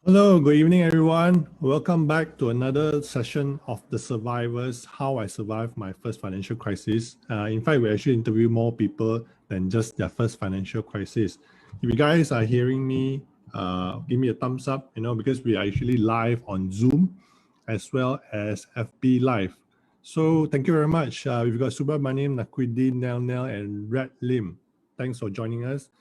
Hello, good evening, everyone. Welcome back to another session of The Survivors, How I Survived My First Financial Crisis. In fact, we actually interview more people than just their first financial crisis. If you guys are hearing me, give me a thumbs up, because we are actually live on Zoom as well as FB Live. So thank you very much. We've got Subramaniam, Nakwidi, Nel, and Red Lim. Thanks for joining us.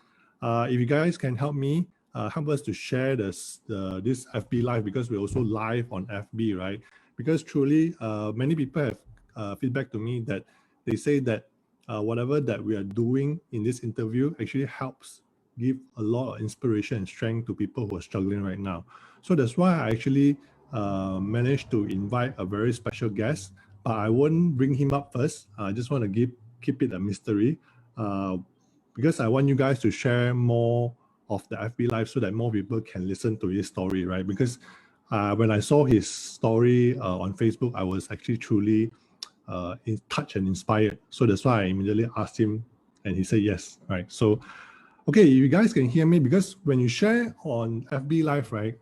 If you guys can help me, help us to share this FB Live, because we're also live on FB, right? Because truly, many people have feedback to me that they say that whatever that we are doing in this interview actually helps give a lot of inspiration and strength to people who are struggling right now. So that's why I actually managed to invite a very special guest, but I won't bring him up first. I just want to keep it a mystery because I want you guys to share more of the FB Live so that more people can listen to his story, right? Because when I saw his story on Facebook, I was actually truly in touch and inspired. So that's why I immediately asked him and he said yes, right? So, okay, you guys can hear me, because when you share on FB Live, right,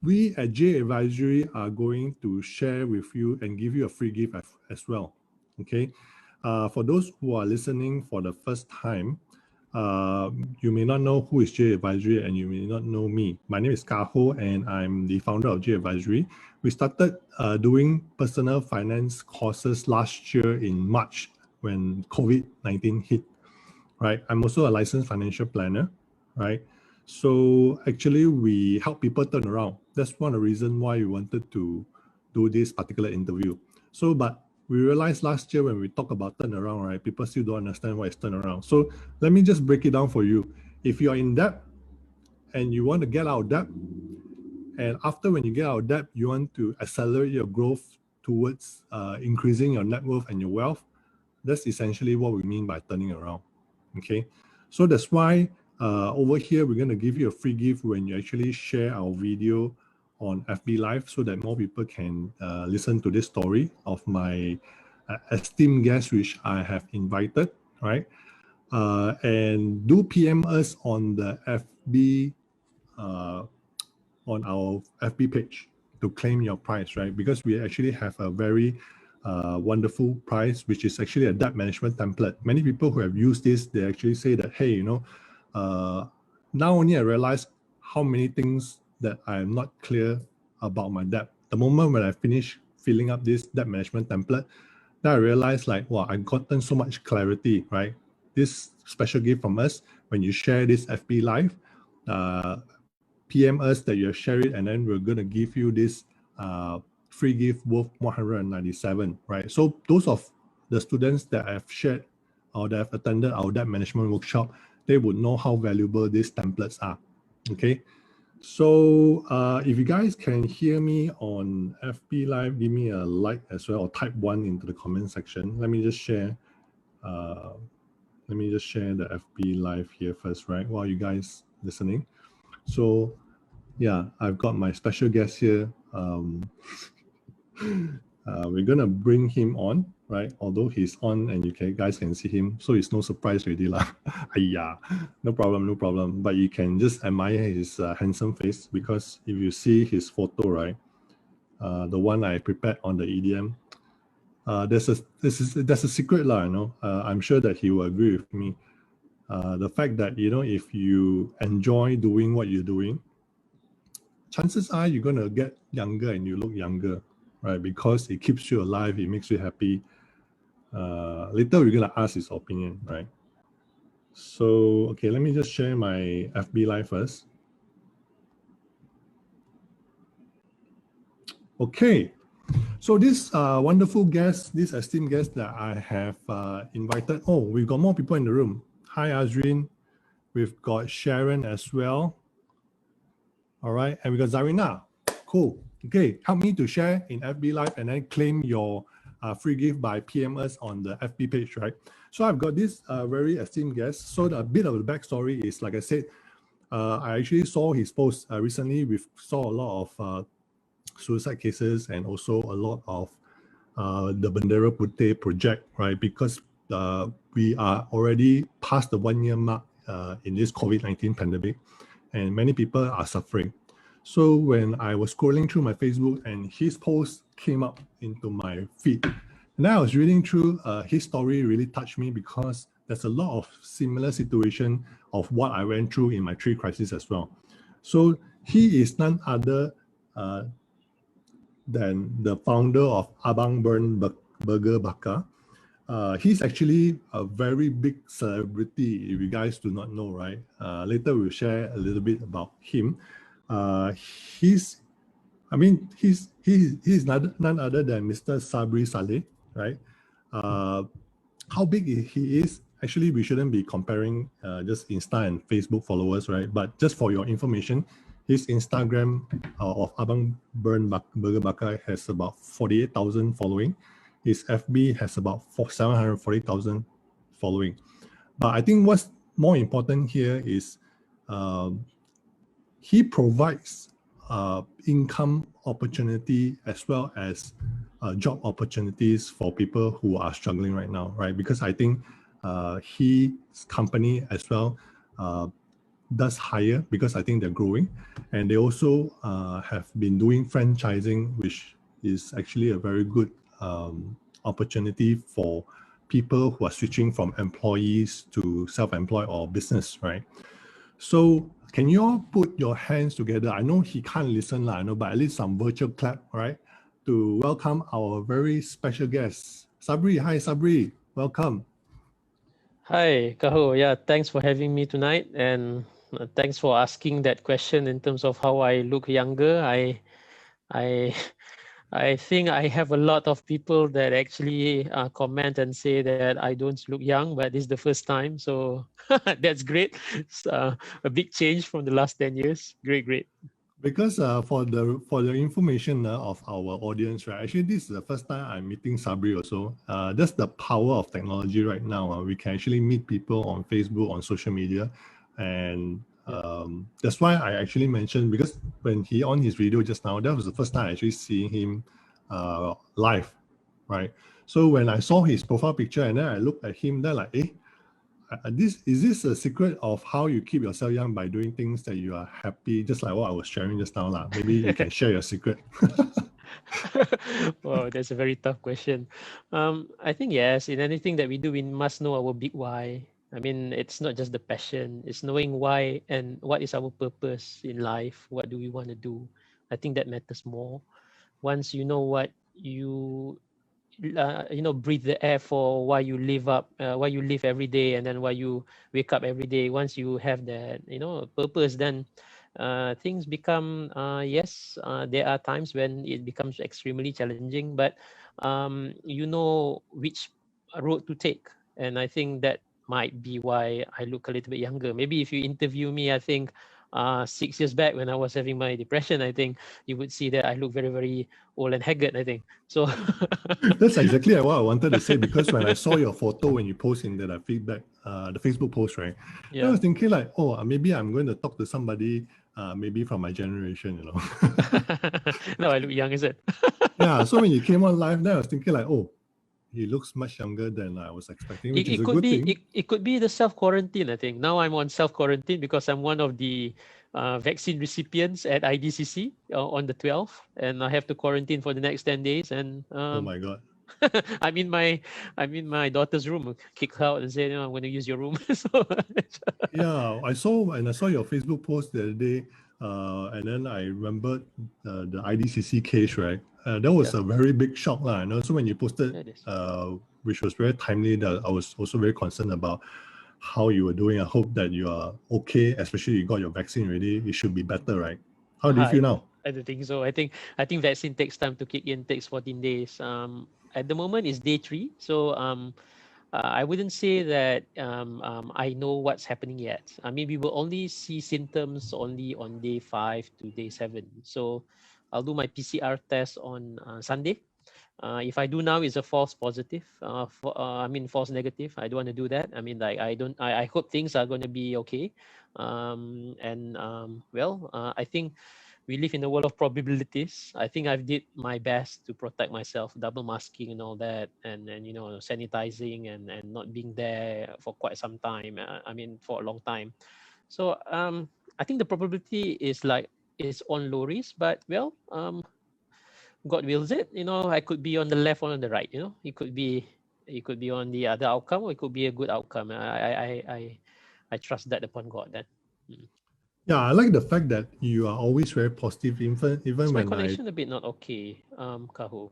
we at J Advisory are going to share with you and give you a free gift as well, okay? For those who are listening for the first time, you may not know who is J Advisory and you may not know me. My name is Kaho and I'm the founder of J Advisory. We started doing personal finance courses last year in March when COVID-19 hit, right? I'm also a licensed financial planner, right? So actually we help people turn around. That's one of the reasons why we wanted to do this particular interview. So, but we realized last year when we talk about turnaround, right, people still don't understand what is turnaround. So let me just break it down for you. If you are in debt and you want to get out of debt, and after when you get out of debt, you want to accelerate your growth towards increasing your net worth and your wealth, that's essentially what we mean by turning around, okay? So that's why over here, we're going to give you a free gift when you actually share our video on FB Live so that more people can listen to this story of my esteemed guest, which I have invited, right? And do PM us on the FB, on our FB page to claim your prize, right? Because we actually have a very wonderful prize, which is actually a debt management template. Many people who have used this, they actually say that, hey, now only I realize how many things that I'm not clear about my debt. The moment when I finish filling up this debt management template, then I realized like, wow, I've gotten so much clarity, right? This special gift from us, when you share this FB Live, PM us that you have shared it, and then we're going to give you this free gift worth 197, right? So those of the students that have shared or that have attended our debt management workshop, they would know how valuable these templates are, okay? So if you guys can hear me on FB Live, give me a like as well, or type 1 into the comment section. Let me just share the FB Live here first, right, while you guys listening. So yeah, I've got my special guest here. We're gonna bring him on, right? Although he's on and guys can see him, so it's no surprise really lah. Yeah, no problem. But you can just admire his handsome face, because if you see his photo, right, the one I prepared on the EDM, there's a secret lah, I'm sure that he will agree with me. The fact that if you enjoy doing what you're doing, chances are you're gonna get younger and you look younger, right? Because it keeps you alive, it makes you happy. Later we're gonna ask his opinion, right? So, okay, let me just share my FB Live first. Okay, so this wonderful guest, this esteemed guest that I have invited. Oh, we've got more people in the room. Hi, Azrin. We've got Sharon as well. All right, and we got Zarina. Cool. Okay, help me to share in FB Live and then claim your free gift by PM us on the FB page, right? So I've got this very esteemed guest. So a bit of the backstory is, like I said, I actually saw his post recently. We saw a lot of suicide cases and also a lot of the Bendera Putih project, right? Because we are already past the 1 year mark in this COVID-19 pandemic. and many people are suffering. So when I was scrolling through my Facebook and his post came up into my feed, and I was reading through his story really touched me because there's a lot of similar situation of what I went through in my 3 crises as well. So he is none other than the founder of Abang Burger Bakar. He's actually a very big celebrity, if you guys do not know, right? Later we'll share a little bit about him. He's none other than Mr. Sabrie Salleh, right? How big he is, actually, we shouldn't be comparing just Insta and Facebook followers, right? But just for your information, his Instagram of Abang Burger Bakar has about 48,000 following. His FB has about 740,000 following. But I think what's more important here is he provides income opportunity as well as job opportunities for people who are struggling right now, right? Because I think his company as well does hire, because I think they're growing, and they also have been doing franchising, which is actually a very good opportunity for people who are switching from employees to self-employed or business, right? So can you all put your hands together? I know he can't listen, I know, but at least some virtual clap, right? To welcome our very special guest, Sabrie. Hi, Sabrie. Welcome. Hi, Kaho. Yeah, thanks for having me tonight, and thanks for asking that question in terms of how I look younger. I, I think I have a lot of people that actually comment and say that I don't look young, but this is the first time, so that's great. It's a big change from the last 10 years. Great. Because for the information of our audience, right? Actually, this is the first time I'm meeting Sabrie also. That's the power of technology right now. We can actually meet people on Facebook, on social media, and that's why I actually mentioned, because when he on his video just now, that was the first time I actually seeing him live, right? So when I saw his profile picture and then I looked at him, then like, is this a secret of how you keep yourself young, by doing things that you are happy, just like what I was sharing just now, lah? Maybe you can share your secret. Wow, that's a very tough question. I think yes, in anything that we do, we must know our big why. I mean, it's not just the passion, it's knowing why and what is our purpose in life. What do we want to do? I think that matters more. Once you know what breathe the air for, why you why you live every day, and then why you wake up every day. Once you have that purpose, then things become yes, there are times when it becomes extremely challenging, but you know which road to take. And I think that might be why I look a little bit younger. Maybe if you interview me, I think 6 years back when I was having my depression, I think you would see that I look very, very old and haggard, I think. So that's exactly what I wanted to say, because when I saw your photo when you post in the feedback, the Facebook post, right? Yeah. I was thinking like, maybe I'm going to talk to somebody maybe from my generation, No, I look young, is it? Yeah, so when you came on live, then I was thinking like, he looks much younger than I was expecting, which is a good thing. It could be the self-quarantine, I think. Now I'm on self-quarantine because I'm one of the vaccine recipients at IDCC on the 12th, and I have to quarantine for the next 10 days. And oh my God. I'm in my daughter's room, kicked out and said, I'm going to use your room. So, yeah, I saw your Facebook post the other day, and then I remembered the IDCC case, right? That was a very big shock, lah. And also when you posted, which was very timely, that I was also very concerned about how you were doing. I hope that you are okay, especially you got your vaccine already. It should be better, right? How do you feel now? I don't think so. I think vaccine takes time to kick in, takes 14 days. At the moment it's day 3, so I wouldn't say that I know what's happening yet. I mean, we will only see symptoms only on day 5 to day 7. So I'll do my PCR test on Sunday. If I do now, it's a false positive. False negative. I don't want to do that. I mean, like I hope things are going to be okay. I think we live in a world of probabilities. I think I've did my best to protect myself, double masking and all that, and sanitizing and not being there for quite some time. For a long time. So I think the probability is on low risk, but well, God wills it. I could be on the left or on the right. It could be on the other outcome, or it could be a good outcome. I trust that upon God then. Yeah, I like the fact that you are always very positive, even Is my when connection a bit not okay, Kaho?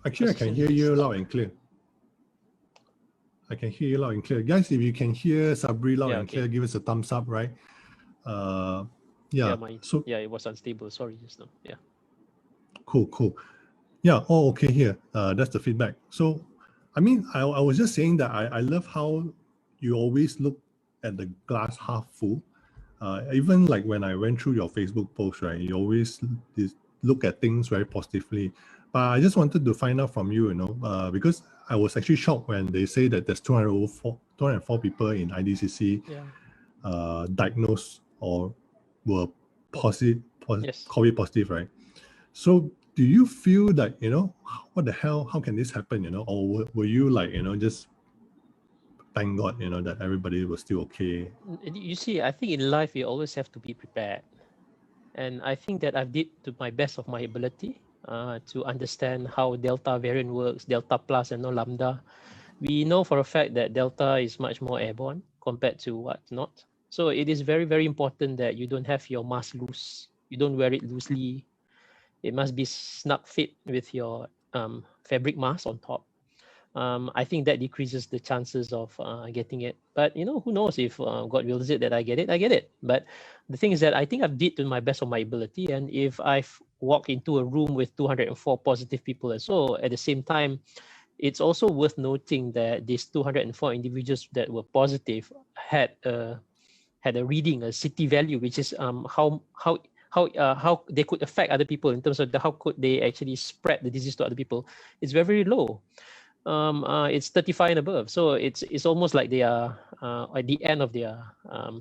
Actually, I can hear you loud and clear. I can hear you loud and clear. Guys, if you can hear Sabrie loud and clear, give us a thumbs up, right? Yeah, it was unstable. Sorry, just now. Yeah. Cool. Yeah, all okay here. That's the feedback. So, I mean, I was just saying that I love how you always look at the glass half full. Even like when I went through your Facebook post, right, you always look at things very positively. But I just wanted to find out from you, because I was actually shocked when they say that there's 204 people in IDCC diagnosed or were positive, Yes. COVID positive, right? So do you feel that, what the hell, how can this happen, or were you like, just thank God, that everybody was still okay? You see, I think in life, you always have to be prepared. And I think that I've did to my best of my ability to understand how Delta variant works, Delta plus and no Lambda. We know for a fact that Delta is much more airborne compared to what not. So it is very, very important that you don't have your mask loose. You don't wear it loosely. It must be snug fit with your fabric mask on top. I think that decreases the chances of getting it. But who knows, if God wills it that I get it. But the thing is that I think I've did to my best of my ability. And if I've walked into a room with 204 positive people and so at the same time, it's also worth noting that these 204 individuals that were positive had a reading, a city value, which is how they could affect other people in terms of how could they actually spread the disease to other people. It's very, very low. It's 35 and above, so it's almost like they are at the end of their at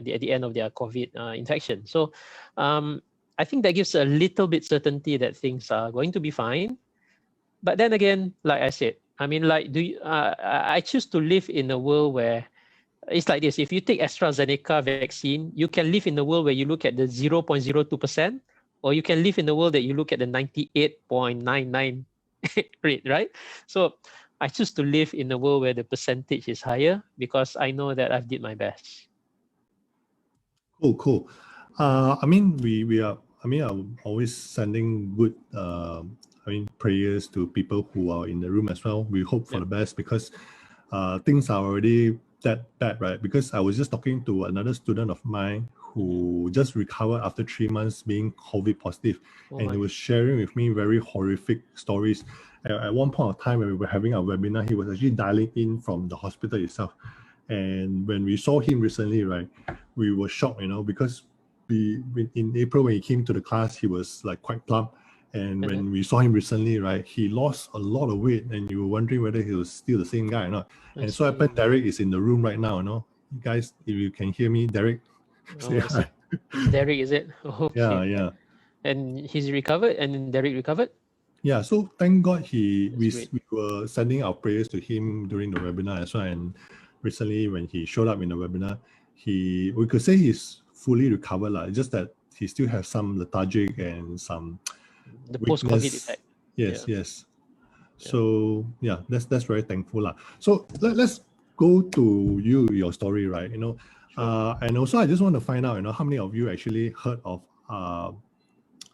the end of their COVID infection. So I think that gives a little bit certainty that things are going to be fine. But then again, like I said, I mean, like, I choose to live in a world where it's like this. If you take AstraZeneca vaccine, you can live in a world where you look at the 0.02%, or you can live in a world that you look at the 98.99 rate, right? So I choose to live in a world where the percentage is higher because I know that I've did my best. Cool. I mean, I'm always sending good prayers to people who are in the room as well. We hope for the best because things are already that bad, right? Because I was just talking to another student of mine who just recovered after 3 months being COVID positive. And he was sharing with me very horrific stories. At one point of time when we were having our webinar, he was actually dialing in from the hospital itself. And when we saw him recently, right, we were shocked, because in April when he came to the class, he was like quite plump. And when we saw him recently, right, he lost a lot of weight, and you were wondering whether he was still the same guy or not. And so happened, Derek is in the room right now, You guys, if you can hear me, Derek, say hi. Derek, is it? Okay. Yeah. And he's recovered, and Derek recovered? Yeah, so thank God we were sending our prayers to him during the webinar as well. And recently when he showed up in the webinar, we could say he's fully recovered, just that he still has some lethargic and some the post-COVID effect. Yes. So yeah, that's very thankful. So let's go to your story, right? And also I just want to find out, how many of you actually heard of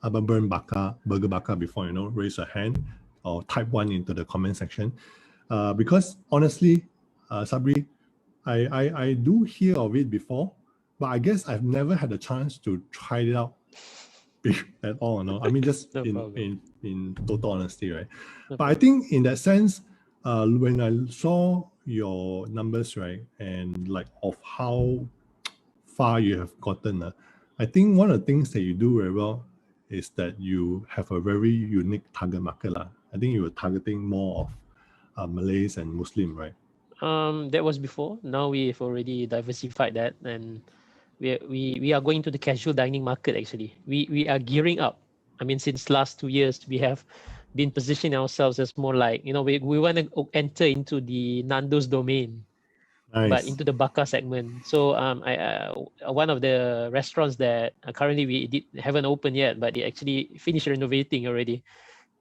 Burger Bakar before, raise your hand or type 1 into the comment section. Because honestly, Sabrie, I do hear of it before, but I guess I've never had a chance to try it out at all. I mean, just in total honesty, right? But I think in that sense, when I saw your numbers, right, and like of how far you have gotten, I think one of the things that you do very well is that you have a very unique target market. I think you were targeting more of Malays and Muslim, right? That was before. Now we've already diversified that, and we are going to the casual dining market. Actually, we are gearing up. I mean, since last 2 years, we have been positioning ourselves as more like, we want to enter into the Nando's domain. but Nice. into the baka segment. So one of the restaurants that currently we haven't opened yet, but they actually finished renovating already,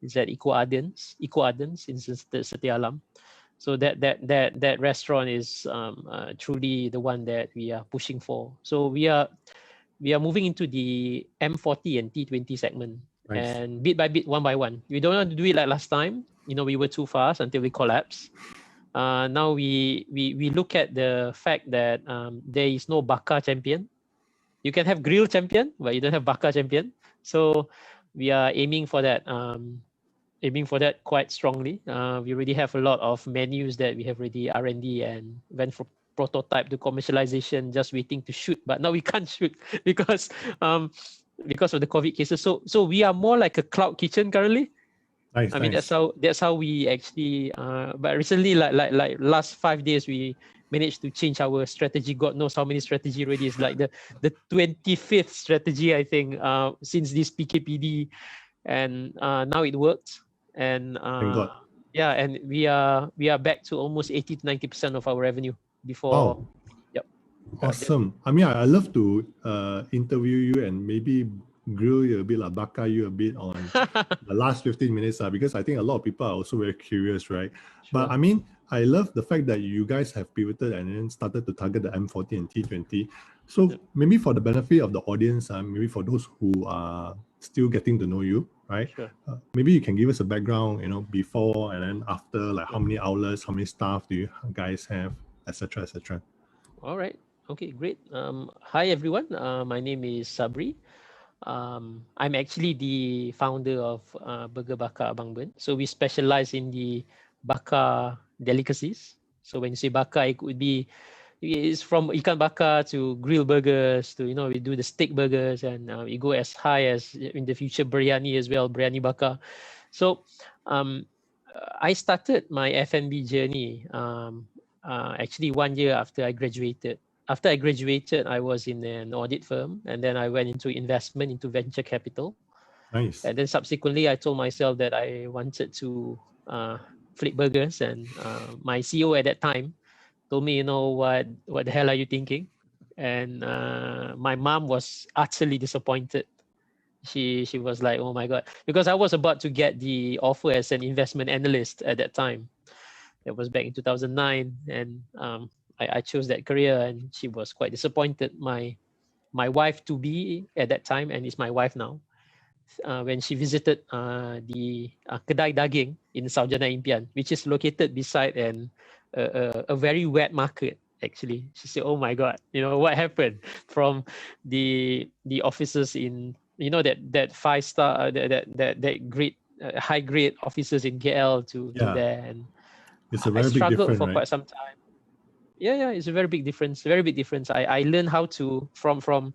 is at Eco Ardens in Setia Alam. So that restaurant is truly the one that we are pushing for. So we are moving into the M40 and T20 segment, Nice. and bit by bit, one by one. We don't want to do it like last time. We were too fast until we collapsed. Now we look at the fact that there is no baka champion. You can have grill champion, but you don't have baka champion. So we are aiming for that. Aiming for that quite strongly. We already have a lot of menus that we have already R&D and went from prototype to commercialization, just waiting to shoot. But now we can't shoot because of the COVID cases. So we are more like a cloud kitchen currently. Nice. I mean, that's how we actually. But recently, like last 5 days, we managed to change our strategy. God knows how many strategy already. It's like the 25th strategy, I think, since this PKPD, and now it works. And Thank God. yeah, and we are back to almost 80 to 90% of our revenue before. Wow. Yep. Awesome. I mean, I love to interview you and maybe grill you a bit, like baka you a bit on the last 15 minutes, because I think a lot of people are also very curious, right? Sure. But I mean, I love the fact that you guys have pivoted and then started to target the M40 and T20. So maybe for the benefit of the audience, maybe for those who are still getting to know you, right? Sure. Maybe you can give us a background, before and then after, like how many outlets, how many staff do you guys have, etc., etc. All right. Okay, great. Hi everyone. My name is Sabrie. I'm actually the founder of Burger Bakar Abang Ben. So we specialize in the bakar delicacies. So when you say bakar, it could be, it's from ikan bakar to grill burgers to, we do the steak burgers, and we go as high as in the future biryani as well, biryani bakar. So I started my Fmb journey actually 1 year after I graduated. After I graduated, I was in an audit firm, and then I went into investment, into venture capital. Nice. And then subsequently, I told myself that I wanted to flip burgers, and my CEO at that time told me, what the hell are you thinking? And my mom was utterly disappointed. She was like, oh my God, because I was about to get the offer as an investment analyst at that time. That was back in 2009, and I chose that career, and she was quite disappointed. My wife to be at that time, and it's my wife now, when she visited the kedai daging in Saujana Impian, which is located beside a very wet market. Actually, she said, "Oh my God, what happened from the officers in that 5-star that great high grade officers in KL to there." And it's a I very big struggled difference, for right? quite some time. Yeah, it's a very big difference. Very big difference. I learned how to from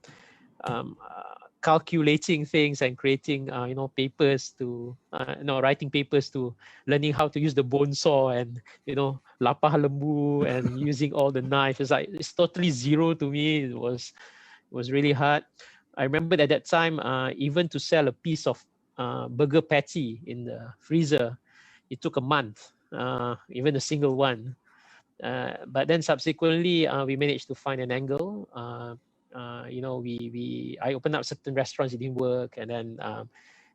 calculating things and creating papers to writing papers to learning how to use the bone saw and lapah lembu and using all the knives. It's totally zero to me. It was really hard. I remember at that time, even to sell a piece of burger patty in the freezer, it took a month, even a single one. But then subsequently, we managed to find an angle. I opened up certain restaurants, it didn't work, and then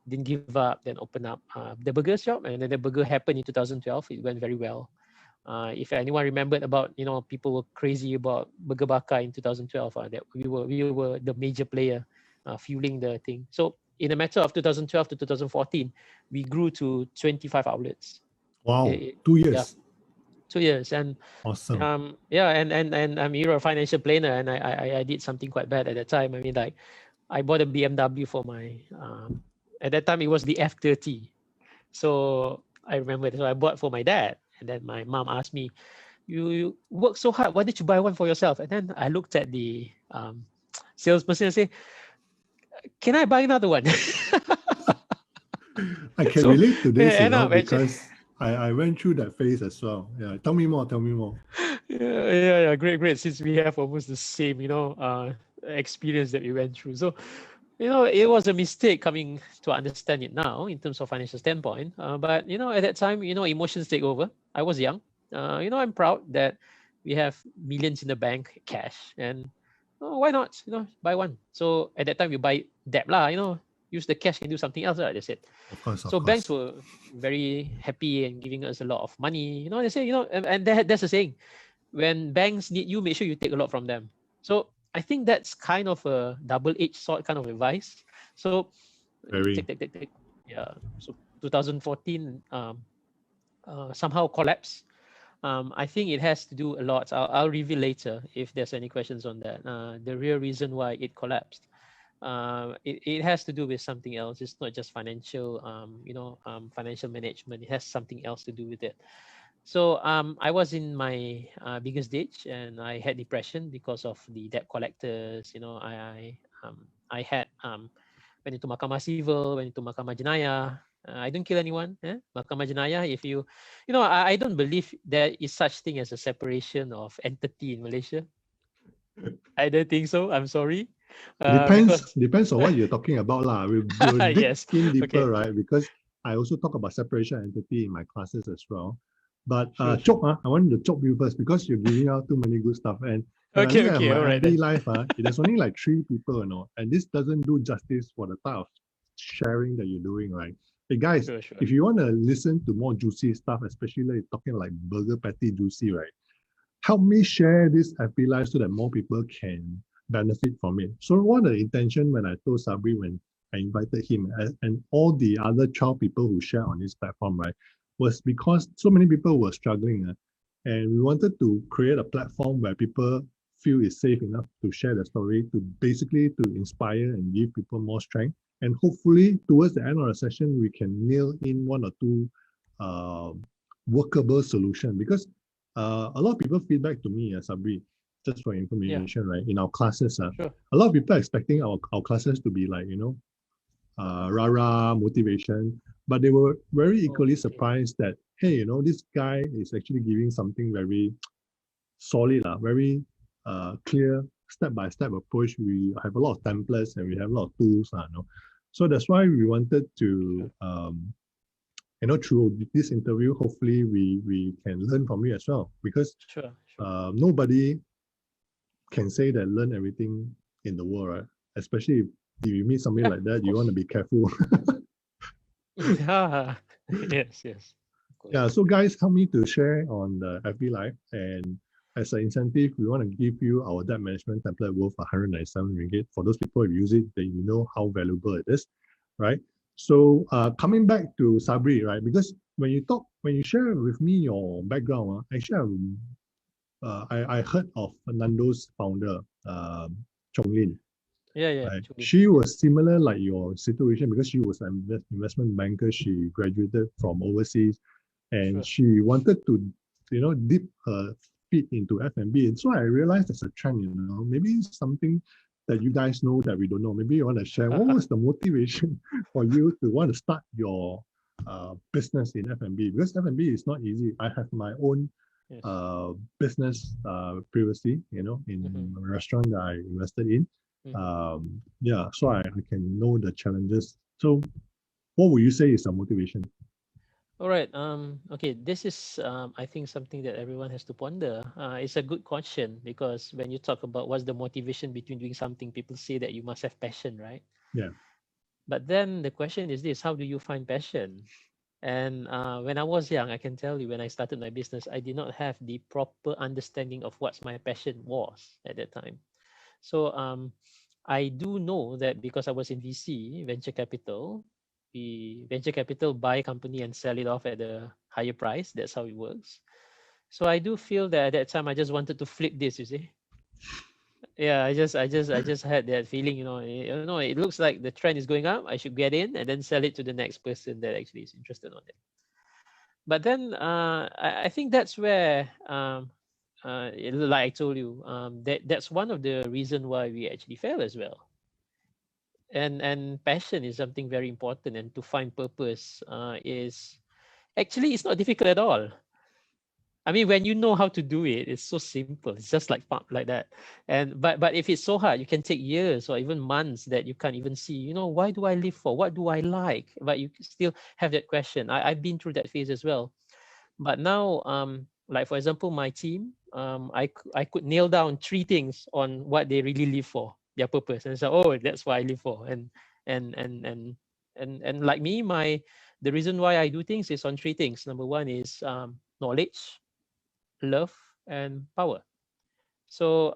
didn't give up. Then opened up the burger shop, and then the burger happened in 2012. It went very well. If anyone remembered about, people were crazy about Burger Bakar in 2012, that we were the major player fueling the thing. So in a matter of 2012 to 2014, we grew to 25 outlets. Wow, 2 years. Yeah. 2 years. And awesome. And you're a financial planner, and I did something quite bad at that time. I mean, like, I bought a BMW for my at that time it was the F30. So I remember, so I bought for my dad, and then my mom asked me, you work so hard, why did you buy one for yourself? And then I looked at the salesperson and say, can I buy another one? I can relate to this, because I went through that phase as well. Yeah, tell me more. Yeah, great. Since we have almost the same, experience that we went through. So, it was a mistake coming to understand it now in terms of financial standpoint. But, at that time, emotions take over. I was young. I'm proud that we have millions in the bank, cash, and why not? Buy one. So at that time, we buy debt lah. Use the cash and do something else. Right? They said. Of course, of So banks course. were very happy and giving us a lot of money. They say, and that's the saying. When banks need you, make sure you take a lot from them. So I think that's kind of a double-edged sword kind of advice. So Very. take. Yeah. So 2014 somehow collapsed. I think it has to do a lot. I'll reveal later if there's any questions on that. The real reason why it collapsed. It has to do with something else. It's not just financial, financial management. It has something else to do with it. So I was in my biggest ditch, and I had depression because of the debt collectors. I had went into mahkamah civil, went into mahkamah jenayah. I don't kill anyone. Mahkamah jenayah. If I don't believe there is such thing as a separation of entity in Malaysia. I don't think so. I'm sorry. Depends on what you're talking about lah. We'll dig Yes. in deeper, Okay. right? Because I also talk about separation entity in my classes as well. But Sure. Chok, I wanted to chop you first because you're giving out too many good stuff. And when I Okay, look at my all right everyday then. life, there's only like 3 people, and this doesn't do justice for the type of sharing that you're doing, right? Hey guys, Sure. if you want to listen to more juicy stuff, especially like talking like burger patty juicy, right? Help me share this FB Live so that more people can benefit from it. So what the intention when I told Sabrie when I invited him and all the other 12 people who share on this platform, right, was because so many people were struggling. And we wanted to create a platform where people feel it's safe enough to share their story, to basically to inspire and give people more strength. And hopefully towards the end of the session, we can nail in 1 or 2 workable solution, because a lot of people feedback to me, Sabrie, just for information, right? In our classes, Sure. a lot of people are expecting our classes to be like, rah-rah motivation, but they were very equally surprised that, hey, this guy is actually giving something very solid, very clear step-by-step approach. We have a lot of templates and we have a lot of tools. So that's why we wanted to through this interview, hopefully we can learn from you as well, because Sure. nobody can say that learn everything in the world, right? Especially if you meet somebody like that, you want to be careful. Yeah. Yes. Yeah, so guys, help me to share on the FB Live, and as an incentive, we want to give you our debt management template worth 197 ringgit. For those people who use it, then you know how valuable it is, right? So coming back to Sabrie, right? Because when you share with me your background, actually I heard of Nando's founder, Chong Lin. Yeah. Right? She was similar like your situation, because she was an investment banker. She graduated from overseas, and she wanted to, dip her feet into F&B. And so I realized there's a trend, maybe it's something that you guys know that we don't know. Maybe you want to share what was the motivation for you to want to start your business in F&B, because F&B is not easy. I have my own business previously, in a restaurant that I invested in. So I can know the challenges. So what would you say is the motivation? All right. Okay. This is, I think, something that everyone has to ponder. It's a good question, because when you talk about what's the motivation between doing something, people say that you must have passion, right? Yeah. But then the question is this: how do you find passion? And when I was young, I can tell you, when I started my business, I did not have the proper understanding of what my passion was at that time. So I do know that because I was in VC, venture capital, the venture capital buy a company and sell it off at a higher price. That's how it works. So I do feel that at that time I just wanted to flip this, you see. Yeah, I just had that feeling, it looks like the trend is going up. I should get in and then sell it to the next person that actually is interested on it. But then I think that's where like I told you, that's one of the reason why we actually fail as well. And passion is something very important, and to find purpose is actually, it's not difficult at all. I mean, when you know how to do it, it's so simple. It's just like that. And but if it's so hard, you can take years or even months that you can't even see. Why do I live for? What do I like? But you still have that question. I've been through that phase as well. But now, like for example, my team, I could nail down 3 things on what they really live for, their purpose, and so, oh, that's what I live for. And and and and like me, the reason why I do things is on 3 things. Number 1 is knowledge, love, and power. So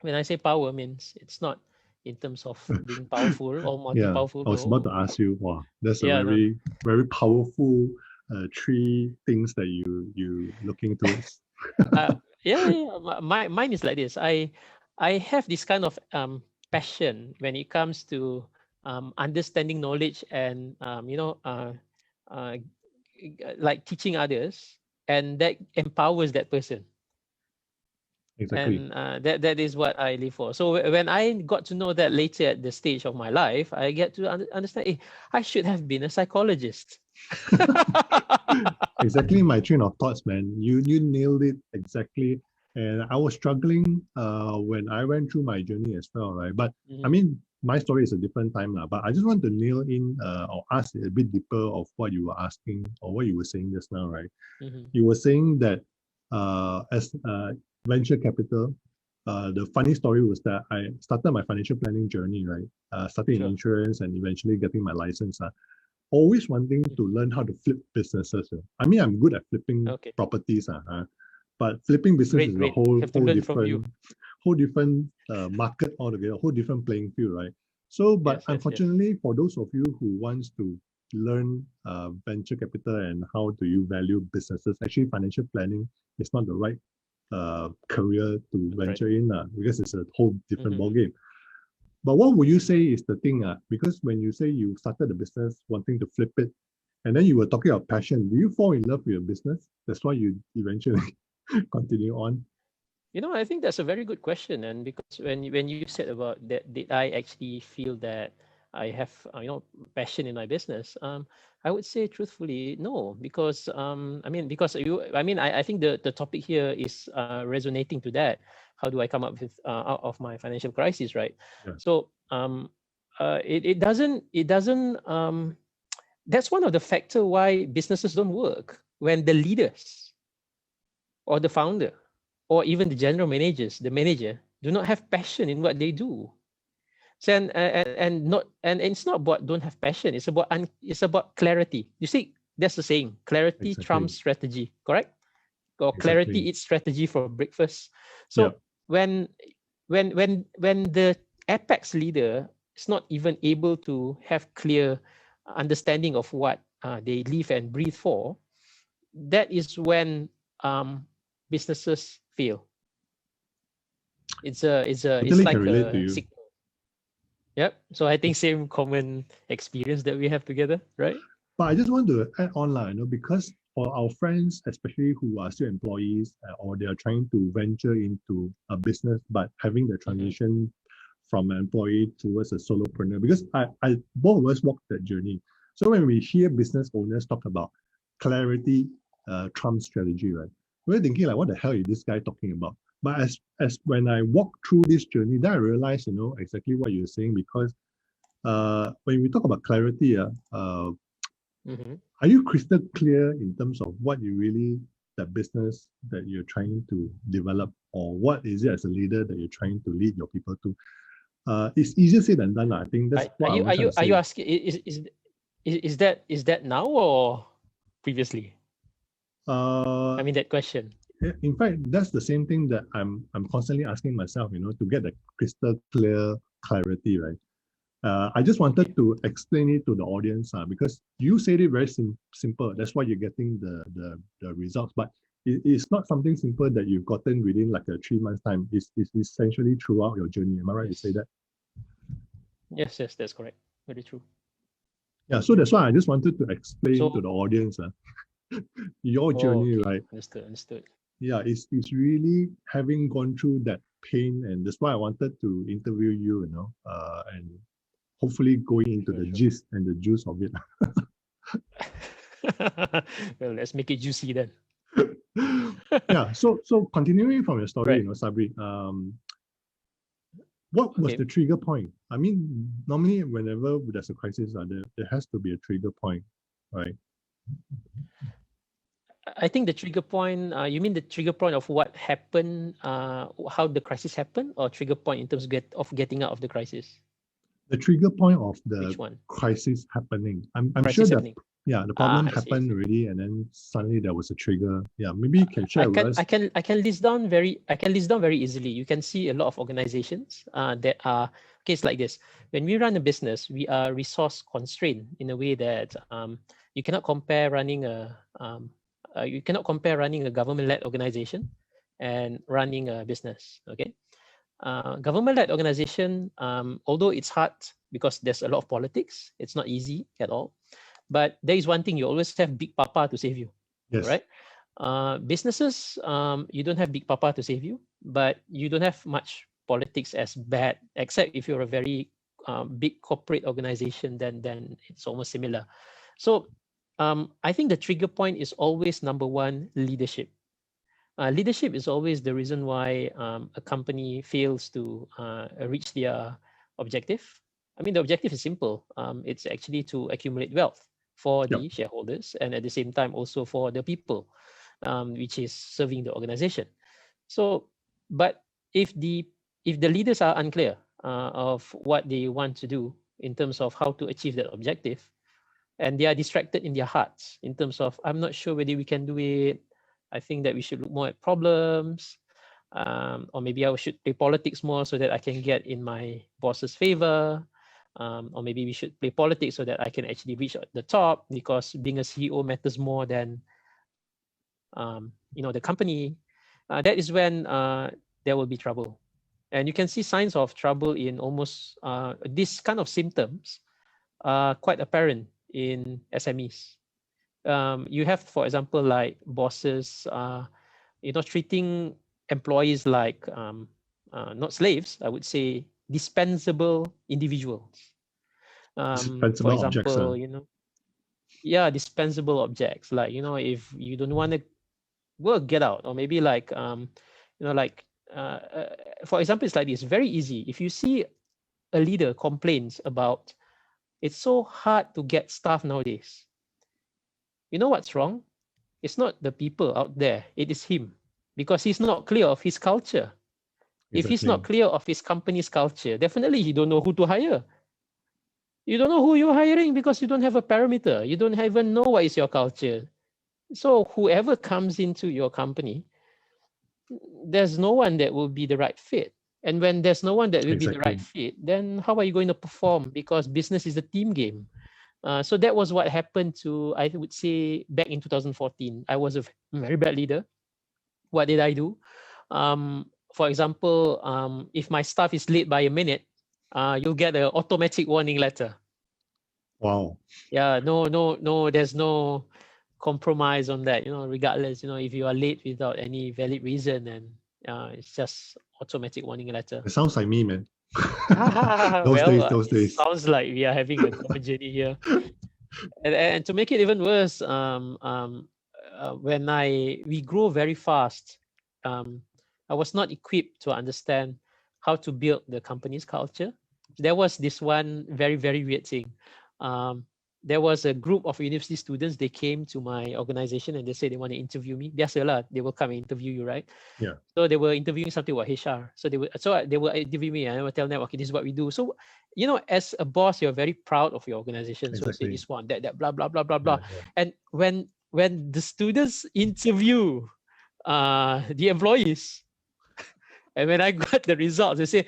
when I say power, means it's not in terms of being powerful or Yeah, multi-powerful. I was about to No, ask you. Wow, that's a yeah, no, no. very powerful 3 things that you looking towards. Uh, yeah. Mine is like this. I have this kind of passion when it comes to understanding knowledge and uh, like teaching others, and that empowers that person. Exactly. And that is what I live for. So when I got to know that later at the stage of my life, I get to understand, hey, I should have been a psychologist. Exactly my train of thoughts, man. You nailed it exactly. And I was struggling when I went through my journey as well, right? But I mean, my story is a different time now. But I just want to nail in or ask a bit deeper of what you were asking or what you were saying just now, right? You were saying that as venture capital, the funny story was that I started my financial planning journey, right? Starting in Sure. insurance and eventually getting my license. Always wanting to learn how to flip businesses. I mean, I'm good at flipping Okay. properties, but flipping business is a Great. whole Have to learn from you. different market altogether, whole different playing field, right? So, but Yes. unfortunately, for those of you who wants to learn venture capital and how do you value businesses, actually financial planning is not the right career to venture in because it's a whole different ballgame. But what would you say is the thing? Because when you say you started the business wanting to flip it, and then you were talking about passion, do you fall in love with your business? That's why you eventually continue on? I think that's a very good question. And because when you said about that, did I actually feel that I have passion in my business? I would say truthfully no, because I think the topic here is resonating to that. How do I come up with out of my financial crisis, right? Yeah. So it doesn't that's one of the factor why businesses don't work when the leaders or the founder or even the general managers, the manager, do not have passion in what they do. So and it's not about don't have passion. It's about clarity. You see, that's the saying: clarity Exactly. trumps strategy. Correct? Or Exactly. clarity eats strategy for breakfast. Yeah. So when the apex leader is not even able to have clear understanding of what they live and breathe for, that is when businesses fail. It's Totally like can relate to a you. signal. Yep. So I think same common experience that we have together, right? But I just want to add on, because for our friends, especially who are still employees or they are trying to venture into a business, but having the transition from an employee towards a solopreneur, because I both of us walked that journey. So when we hear business owners talk about clarity, Trump strategy, right? We're thinking like, what the hell is this guy talking about? But as when I walk through this journey, then I realized, exactly what you're saying, because when we talk about clarity, are you crystal clear in terms of what you really, the business that you're trying to develop, or what is it as a leader that you're trying to lead your people to? It's easier said than done. I think that's what I was trying to say. Are you asking is that now or previously? I mean that question. In fact, that's the same thing that I'm constantly asking myself, to get the crystal clear clarity, right? I just wanted to explain it to the audience because you said it very simple. That's why you're getting the results. But it's not something simple that you've gotten within like a 3 months time. It's essentially throughout your journey. Am I right to say that? Yes, that's correct. Very true. Yeah, so that's why I just wanted to explain to So the audience your journey, right? Understood. Yeah, it's really having gone through that pain, and that's why I wanted to interview you, and hopefully going into the gist and the juice of it. Well, let's make it juicy then. Yeah. So continuing from your story, Right. Sabrie, what was the trigger point? I mean, normally whenever there's a crisis, there has to be a trigger point, right? I think the trigger point, you mean the trigger point of what happened, how the crisis happened, or trigger point in terms of getting out of the crisis? The trigger point of the Which one? crisis happening. I'm sure Crisis that, happening. yeah, the problem I see. happened already, and then suddenly there was a trigger. Yeah, maybe you can share with us. I can list down very easily. You can see a lot of organizations that are case like this. When we run a business, we are resource constrained in a way that you cannot compare running a government-led organization and running a business. Okay, government-led organization, although it's hard because there's a lot of politics, it's not easy at all. But there is one thing: you always have Big Papa to save you. Yes. Right? Businesses, you don't have Big Papa to save you, but you don't have much politics as bad, except if you're a very big corporate organization, then it's almost similar. So I think the trigger point is always number one, leadership. Leadership is always the reason why a company fails to reach their objective. I mean, the objective is simple. It's actually to accumulate wealth for the shareholders, and at the same time also for the people, which is serving the organization. So, but if the leaders are unclear of what they want to do in terms of how to achieve that objective, and they are distracted in their hearts in terms of, I'm not sure whether we can do it, I think that we should look more at problems, or maybe I should play politics more so that I can get in my boss's favor, or maybe we should play politics so that I can actually reach the top, because being a CEO matters more than the company. That is when there will be trouble. And you can see signs of trouble in almost this kind of symptoms quite apparent in SMEs. You have, for example, like bosses, treating employees like not slaves, I would say dispensable individuals. Dispensable For example, objects, dispensable objects. Like, if you don't want to work, get out. Or maybe like, for example, it's like this. Very easy. If you see a leader complains about, it's so hard to get staff nowadays. You know what's wrong? It's not the people out there. It is him, because he's not clear of his culture. Exactly. If he's not clear of his company's culture, definitely he don't know who to hire. You don't know who you're hiring because you don't have a parameter. You don't even know what is your culture. So whoever comes into your company, there's no one that will be the right fit. And when there's no one that will be the right fit, then how are you going to perform? Because business is a team game. So that was what happened to, I would say, back in 2014. I was a very bad leader. What did I do? For example, if my staff is late by a minute, you'll get an automatic warning letter. Wow. Yeah, no, there's no compromise on that. Regardless, if you are late without any valid reason, and it's just automatic warning letter. It sounds like me, man. Those days. Sounds like we are having a common journey here. And to make it even worse, when we grow very fast, I was not equipped to understand how to build the company's culture. There was this one very, very weird thing. There was a group of university students. They came to my organization and they said they want to interview me. Biasalah, they will come and interview you, right? Yeah. So they were interviewing something about HR. So they will interview me, and I will tell them, okay, this is what we do. So, as a boss, you're very proud of your organization. Exactly. So say this one, that, blah, blah, blah, blah, blah. Yeah. And when the students interview the employees, and when I got the results, they say,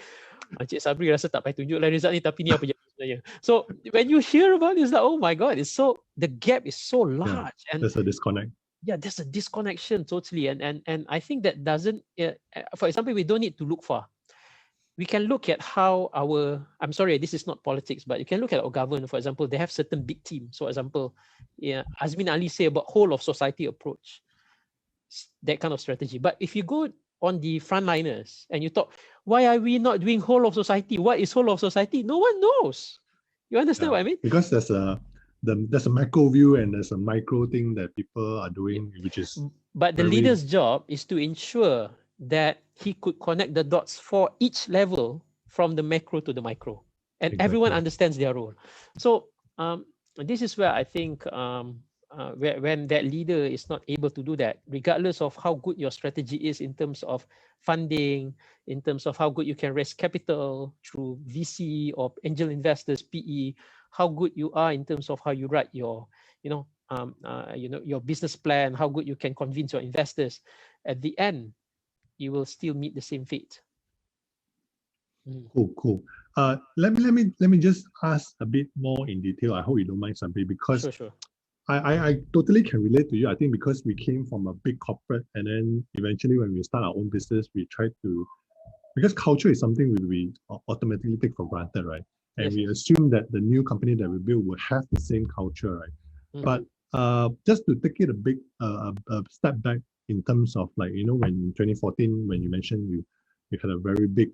Encik Sabrie rasa tak payah tunjuk lah result ni, tapi ni apa jadi sebenarnya. So when you hear about it, it's like, oh my God, the gap is so large. Yeah, and there's a disconnect. Yeah, there's a disconnection totally. And I think that doesn't, for example, we don't need to look far. We can look at how I'm sorry, this is not politics, but you can look at our government, for example, they have certain big teams. For example, Azmin Ali say about whole of society approach, that kind of strategy. But if you go on the frontliners and you talk, why are we not doing whole of society? What is whole of society? No one knows. You understand what I mean? Because there's a macro view and there's a micro thing that people are doing, which is. But the leader's job is to ensure that he could connect the dots for each level from the macro to the micro, and everyone understands their role. So this is where I think when that leader is not able to do that, regardless of how good your strategy is in terms of funding, in terms of how good you can raise capital through VC or angel investors, PE, how good you are in terms of how you write your, your business plan, how good you can convince your investors. At the end, you will still meet the same fate. Cool. Let me just ask a bit more in detail. I hope you don't mind, Sabrie, because Sure. I totally can relate to you. I think because we came from a big corporate, and then eventually when we start our own business, we try to, because culture is something we automatically take for granted, right? And Yes, we yes. assume that the new company that we build will have the same culture, right? But just to take it a step back in terms of, like, when in 2014, when you mentioned you had a very big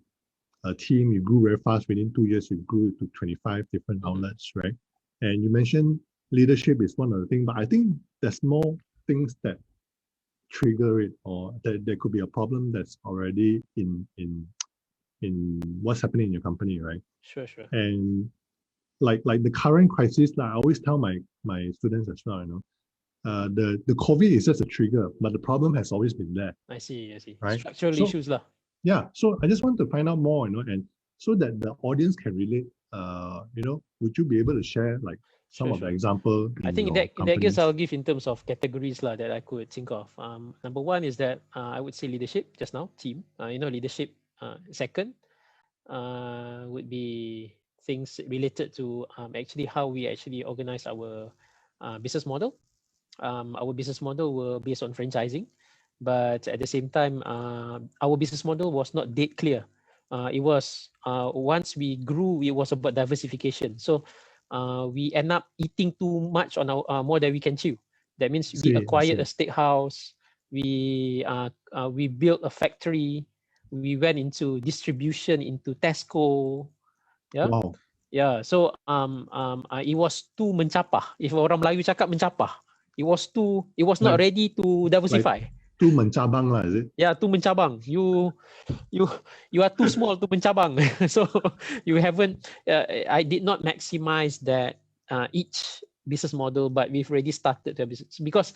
team, you grew very fast. Within 2 years, you grew to 25 different outlets, right? And you mentioned leadership is one of the things, but I think there's more things that trigger it, or that there could be a problem that's already in what's happening in your company, right? Sure. And like the current crisis, like I always tell my students as well, the COVID is just a trigger, but the problem has always been there. I see. Right? Structural issues lah. Yeah. So I just want to find out more, and so that the audience can relate. Would you be able to share like some of the example? I think in that case I'll give in terms of categories lah that I could think of. Number one is that I would say leadership just now, team. Leadership. Second would be things related to actually how we actually organize our business model. Our business model were based on franchising, but at the same time, our business model was not date clear. It was once we grew, it was about diversification. So we end up eating too much on our more than we can chew. That means we acquired a steakhouse, we built a factory, we went into distribution into Tesco. Yeah. Wow. Yeah. So it was too mencapah. If orang Melayu cakap mencapah, it was not ready to diversify. Too mencabang lah, is it? Yeah, too mencabang. You are too small to mencabang. So you haven't. I did not maximize that each business model, but we've already started the business because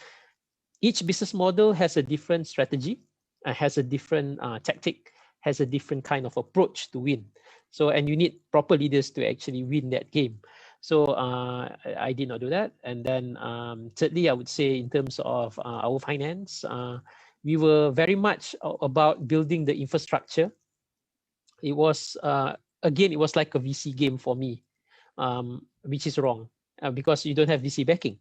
each business model has a different strategy, has a different tactic, has a different kind of approach to win. So, and you need proper leaders to actually win that game. So I did not do that. And then thirdly, I would say in terms of our finance, we were very much about building the infrastructure. It was, again, it was like a VC game for me, which is wrong because you don't have VC backing.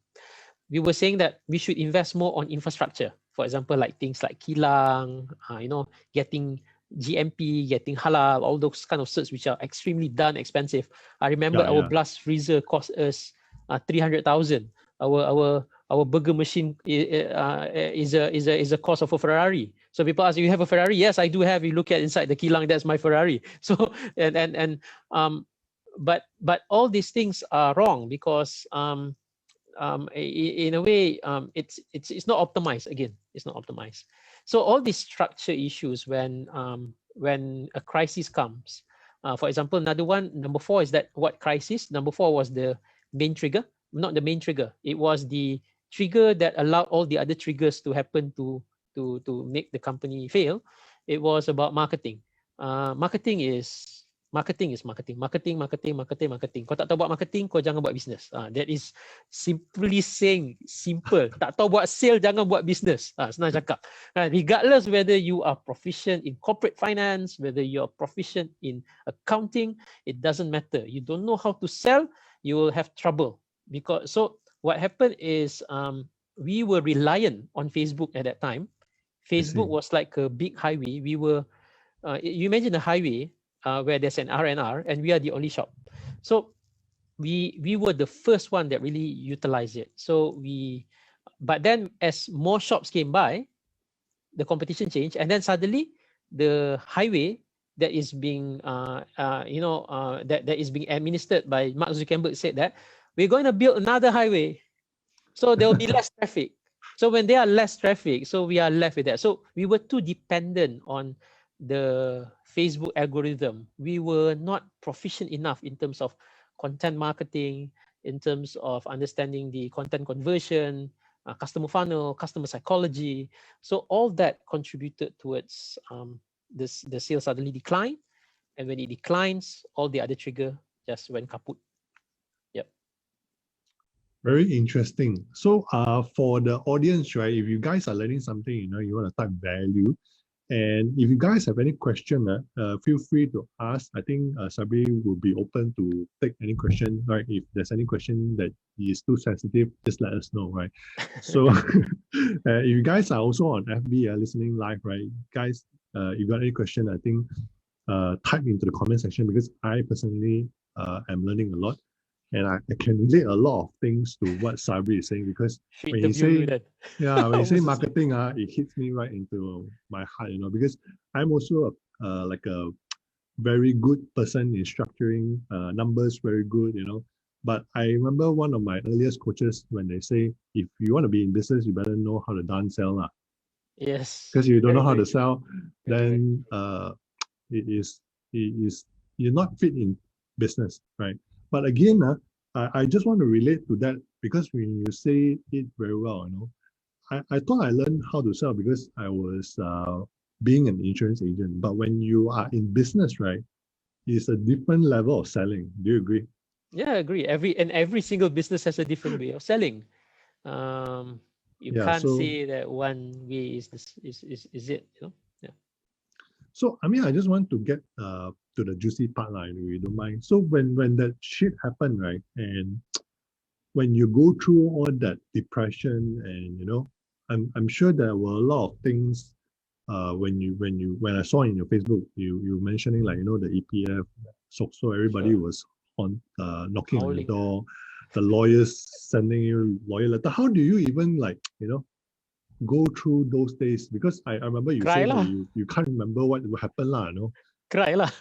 We were saying that we should invest more on infrastructure. For example, like things like kilang, getting GMP, getting halal, all those kind of certs which are extremely expensive. I remember our blast freezer cost us 300,000. Our burger machine is a cost of a Ferrari. So people ask, you have a Ferrari? Yes, I do have. You look at inside the kilang, that's my Ferrari. So but all these things are wrong because in a way it's not optimized. Again, it's not optimized. So all these structure issues when a crisis comes, for example, number 4 is that what crisis? Number 4 was the main trigger, not the main trigger. It was the trigger that allowed all the other triggers to happen to make the company fail. It was about marketing. Marketing is marketing. Kau tak tahu buat marketing, kau jangan buat business. That is simply saying simple. Tak tahu buat sale, jangan buat business. Senang cakap. Regardless whether you are proficient in corporate finance, whether you are proficient in accounting, it doesn't matter. You don't know how to sell, you will have trouble. So what happened is we were reliant on Facebook at that time. Facebook was like a big highway. We were, you imagine a highway where there's an R&R and we are the only shop. So we were the first one that really utilized it. But then as more shops came by, the competition changed, and then suddenly the highway that is being that is being administered by Mark Zuckerberg said that we're going to build another highway, so there will be less traffic. So when there are less traffic, so we are left with that. So we were too dependent on the Facebook algorithm. We were not proficient enough in terms of content marketing, in terms of understanding the content conversion, customer funnel, customer psychology. So all that contributed towards the sales suddenly decline. And when it declines, all the other trigger just went kaput. Yep. Very interesting. So for the audience, right, if you guys are learning something, you want to type value. And if you guys have any question, feel free to ask. I think Sabrie will be open to take any question, right? If there's any question that is too sensitive, just let us know, right? So if you guys are also on FB listening live, right? Guys, if you got any question, I think type into the comment section, because I personally am learning a lot. And I can relate a lot of things to what Sabrie is saying, because when you say, when you say marketing, it hits me right into my heart, because I'm also like a very good person in structuring numbers, very good, But I remember one of my earliest coaches when they say, if you want to be in business, you better know how to dance sell. Yes. Because if you don't know how to sell, then it is you're not fit in business, right? But again, I just want to relate to that, because when you say it very well, I thought I learned how to sell because I was being an insurance agent. But when you are in business, right, it's a different level of selling. Do you agree? Yeah, I agree. Every single business has a different way of selling. You can't say that one way is it, Yeah. So I mean, I just want to get to the juicy part, if you don't mind. So when that shit happened, right, and when you go through all that depression, and I'm sure there were a lot of things when I saw in your Facebook, you mentioning, like, the EPF, SOCSO, everybody was on knocking on your door, the lawyers sending you lawyer letter. How do you even, like, go through those days? Because I remember you said that you can't remember what happened, no? Cry lah.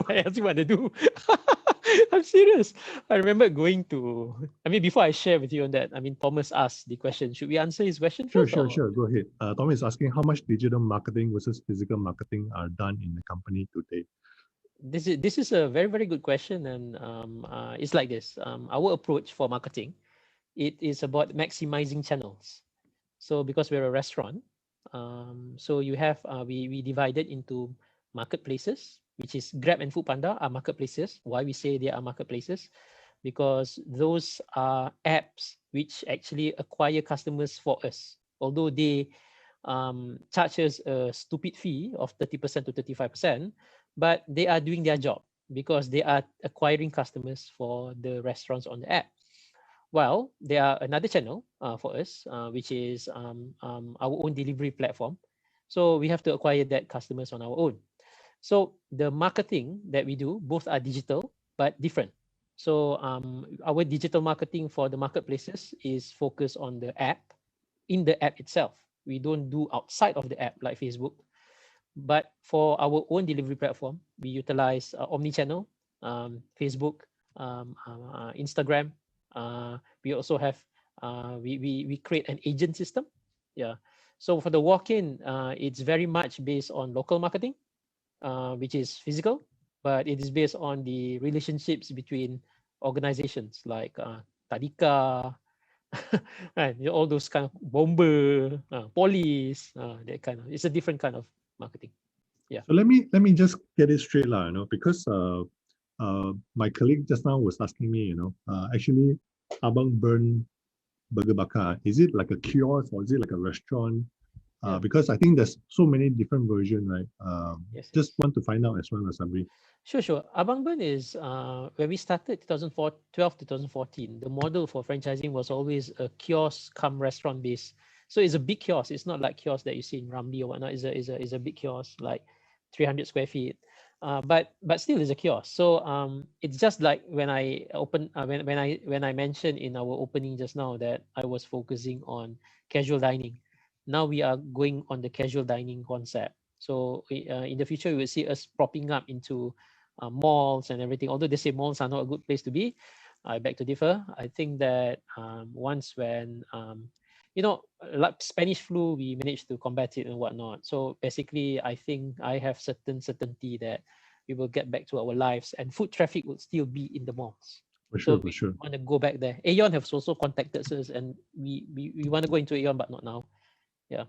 What else you want to do? I'm serious. I remember going to, before I share with you on that, Thomas asked the question. Should we answer his question first? Sure. Go ahead. Thomas is asking how much digital marketing versus physical marketing are done in the company today. This is a very, very good question. And it's like this. Our approach for marketing, it is about maximizing channels. So because we're a restaurant, so you have, we divided into marketplaces, which is Grab and Foodpanda are marketplaces. Why we say they are marketplaces? Because those are apps which actually acquire customers for us. Although they charge us a stupid fee of 30% to 35%, but they are doing their job because they are acquiring customers for the restaurants on the app. Well, there are another channel for us, which is our own delivery platform. So we have to acquire that customers on our own. So the marketing that we do, both are digital, but different. So our digital marketing for the marketplaces is focused on the app, in the app itself. We don't do outside of the app like Facebook. But for our own delivery platform, we utilize omni-channel, Facebook, Instagram. We also have, we create an agent system. Yeah. So for the walk-in, it's very much based on local marketing, which is physical, but it is based on the relationships between organizations like Tadika, right? All those kind of bomber, police, that kind of. It's a different kind of marketing. Yeah. So let me just get it straight, because my colleague just now was asking me, actually, Abang Burn Burger Bakar, is it like a kiosk or is it like a restaurant? Because I think there's so many different versions, right? Just want to find out as well, Sabrie. Sure. Abang Burn is when we started 2012, 2014, the model for franchising was always a kiosk come restaurant base. So it's a big kiosk. It's not like kiosk that you see in Ramli or whatnot. It's a big kiosk, like 300 square feet. But still is a kiosk. So it's just like when I open when I mentioned in our opening just now that I was focusing on casual dining. Now we are going on the casual dining concept. So in the future, we will see us propping up into malls and everything. Although they say malls are not a good place to be, I beg to differ. I think that once when like Spanish flu, we managed to combat it and whatnot. So basically, I think I have certainty that we will get back to our lives and foot traffic will still be in the malls. For So sure, for we sure. want to go back there. Aeon have also contacted us, and we want to go into Aeon, but not now. Yeah.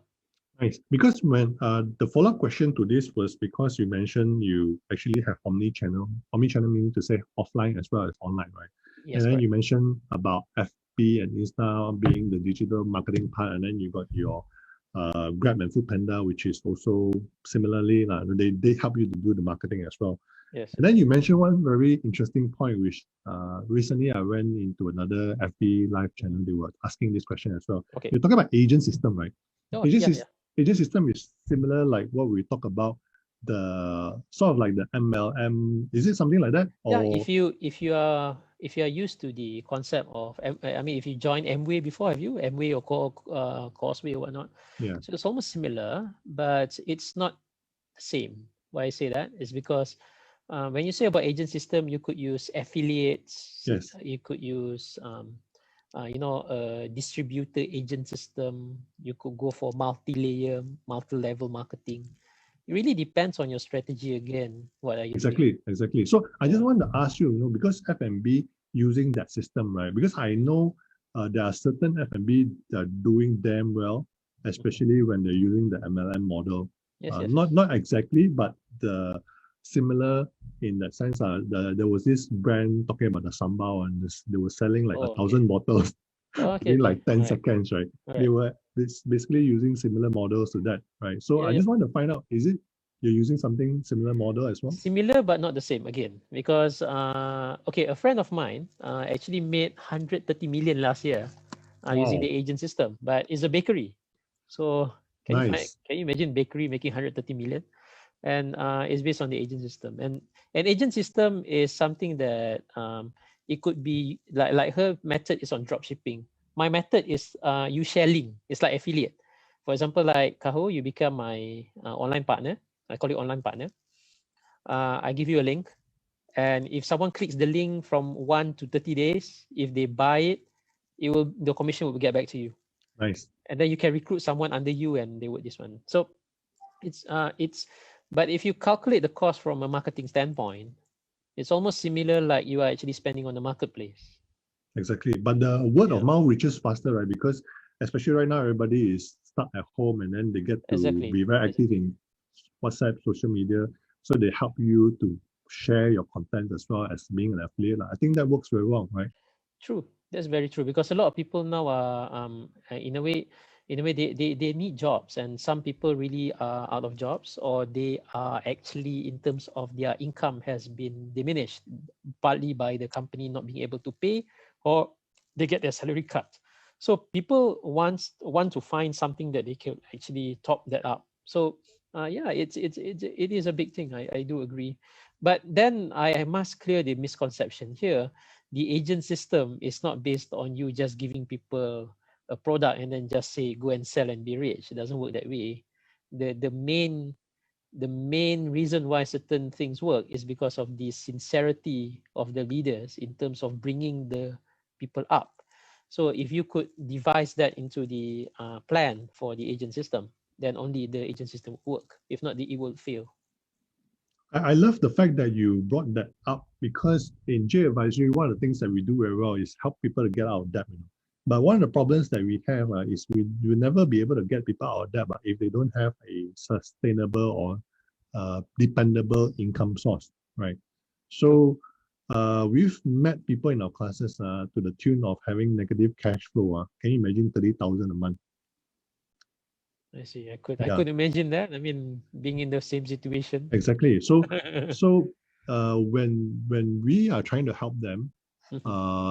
Nice. Because when the follow-up question to this was because you mentioned you actually have omni-channel. Omni-channel meaning to say offline as well as online, right? Yes, And then correct. you mentioned about FB and Insta being the digital marketing part, and then you got your Grab and Food Panda, which is also similarly, they help you to do the marketing as well. Yes. And then you mentioned one very interesting point, which recently I went into another FB live channel. They were asking this question as well. Okay. You're talking about agent system, right? Oh, Agent, yeah, yeah. agent system is similar like what we talk about, the sort of like the MLM. Is it something like that? Yeah, Or if you are used to the concept of I mean, if you joined Amway before, have you Amway or Causeway or whatnot? yeah, So it's almost similar, but it's not the same. Why I say that is because when you say about agent system, you could use affiliates, yes, you could use a distributor agent system. You could go for multi-layer, multi-level marketing. It really depends on your strategy again. What are you doing? exactly. So I just Yeah. want to ask you, because FMB using that system, right? Because I know there are certain FMB that are doing damn well, especially when they're using the MLM model. Yes, yes. Not exactly, but the similar in that sense. There was this brand talking about the sambal, and they were selling like Oh, okay. 1,000 bottles Oh, okay, within okay. like 10 All right. seconds, right? All They right. were basically using similar models to that, right? So Yeah, I yeah. just want to find out, is it you're using something similar model as well? Similar but not the same again, because okay, a friend of mine actually made 130 million last year using the Wow, agent system, but it's a bakery. So nice. can you imagine bakery making 130 million? And it's based on the agent system. And an agent system is something that it could be like her method is on drop shipping. My method is you share link. It's like affiliate. For example, like Kaho, you become my online partner. I call it online partner. I give you a link, and if someone clicks the link from 1 to 30 days, if they buy it, the commission will get back to you. Nice. And then you can recruit someone under you, and they would this one. So it's but if you calculate the cost from a marketing standpoint, it's almost similar like you are actually spending on the marketplace. Exactly. But the word of Yeah, mouth reaches faster, right? Because especially right now, everybody is stuck at home and then they get to exactly. be very active in WhatsApp, social media. So they help you to share your content as well as being an affiliate. I think that works very well, right? True. That's very true, because a lot of people now are in a way they need jobs, and some people really are out of jobs, or they are actually, in terms of their income, has been diminished partly by the company not being able to pay, or they get their salary cut. So people want to find something that they can actually top that up. So yeah, it is a big thing. I do agree. But then I must clear the misconception here. The agent system is not based on you just giving people a product and then just say go and sell and be rich. It doesn't work that way. The main reason why certain things work is because of the sincerity of the leaders in terms of bringing the people up. So if you could devise that into the plan for the agent system, then only the agent system will work. If not, it will fail. I love the fact that you brought that up because in J Advisory, one of the things that we do very well is help people to get out of debt. But one of the problems that we have is we will never be able to get people out of debt, but if they don't have a sustainable or dependable income source, right? So we've met people in our classes to the tune of having negative cash flow. Can you imagine 30,000 a month? I see. I Yeah, could imagine that. I mean, being in the same situation. exactly. So when we are trying to help them,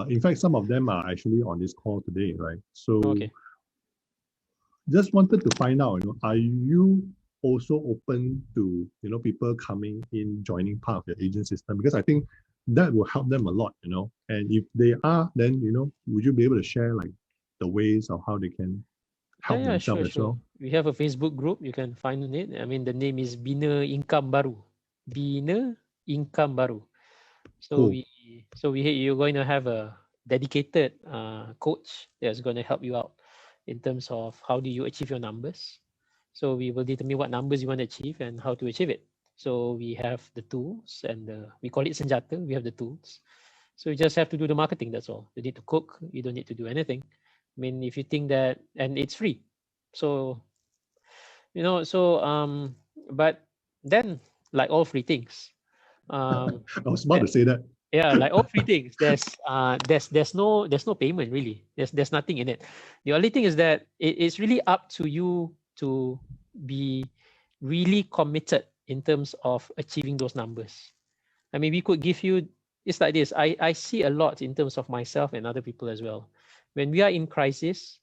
in fact, some of them are actually on this call today, right? So Okay. just wanted to find out, are you also open to, people coming in, joining part of the agent system? Because I think that will help them a lot, And if they are, then, would you be able to share like the ways of how they can help Yeah, themselves sure, as sure. well? We have a Facebook group. You can find it. I mean, the name is Bina Income Baru. Bina Income Baru. So Cool. you're going to have a dedicated coach that's going to help you out in terms of how do you achieve your numbers. So we will determine what numbers you want to achieve and how to achieve it. So we have the tools, and we call it senjata. We have the tools. So you just have to do the marketing, that's all. You need to cook, you don't need to do anything. I mean, if you think that, and it's free. So, but then, like all free things, I was about to say that. yeah, like all free things, there's no payment really. There's nothing in it. The only thing is that it's really up to you to be really committed in terms of achieving those numbers. I mean, we could give you, it's like this. I see a lot in terms of myself and other people as well. When we are in crisis,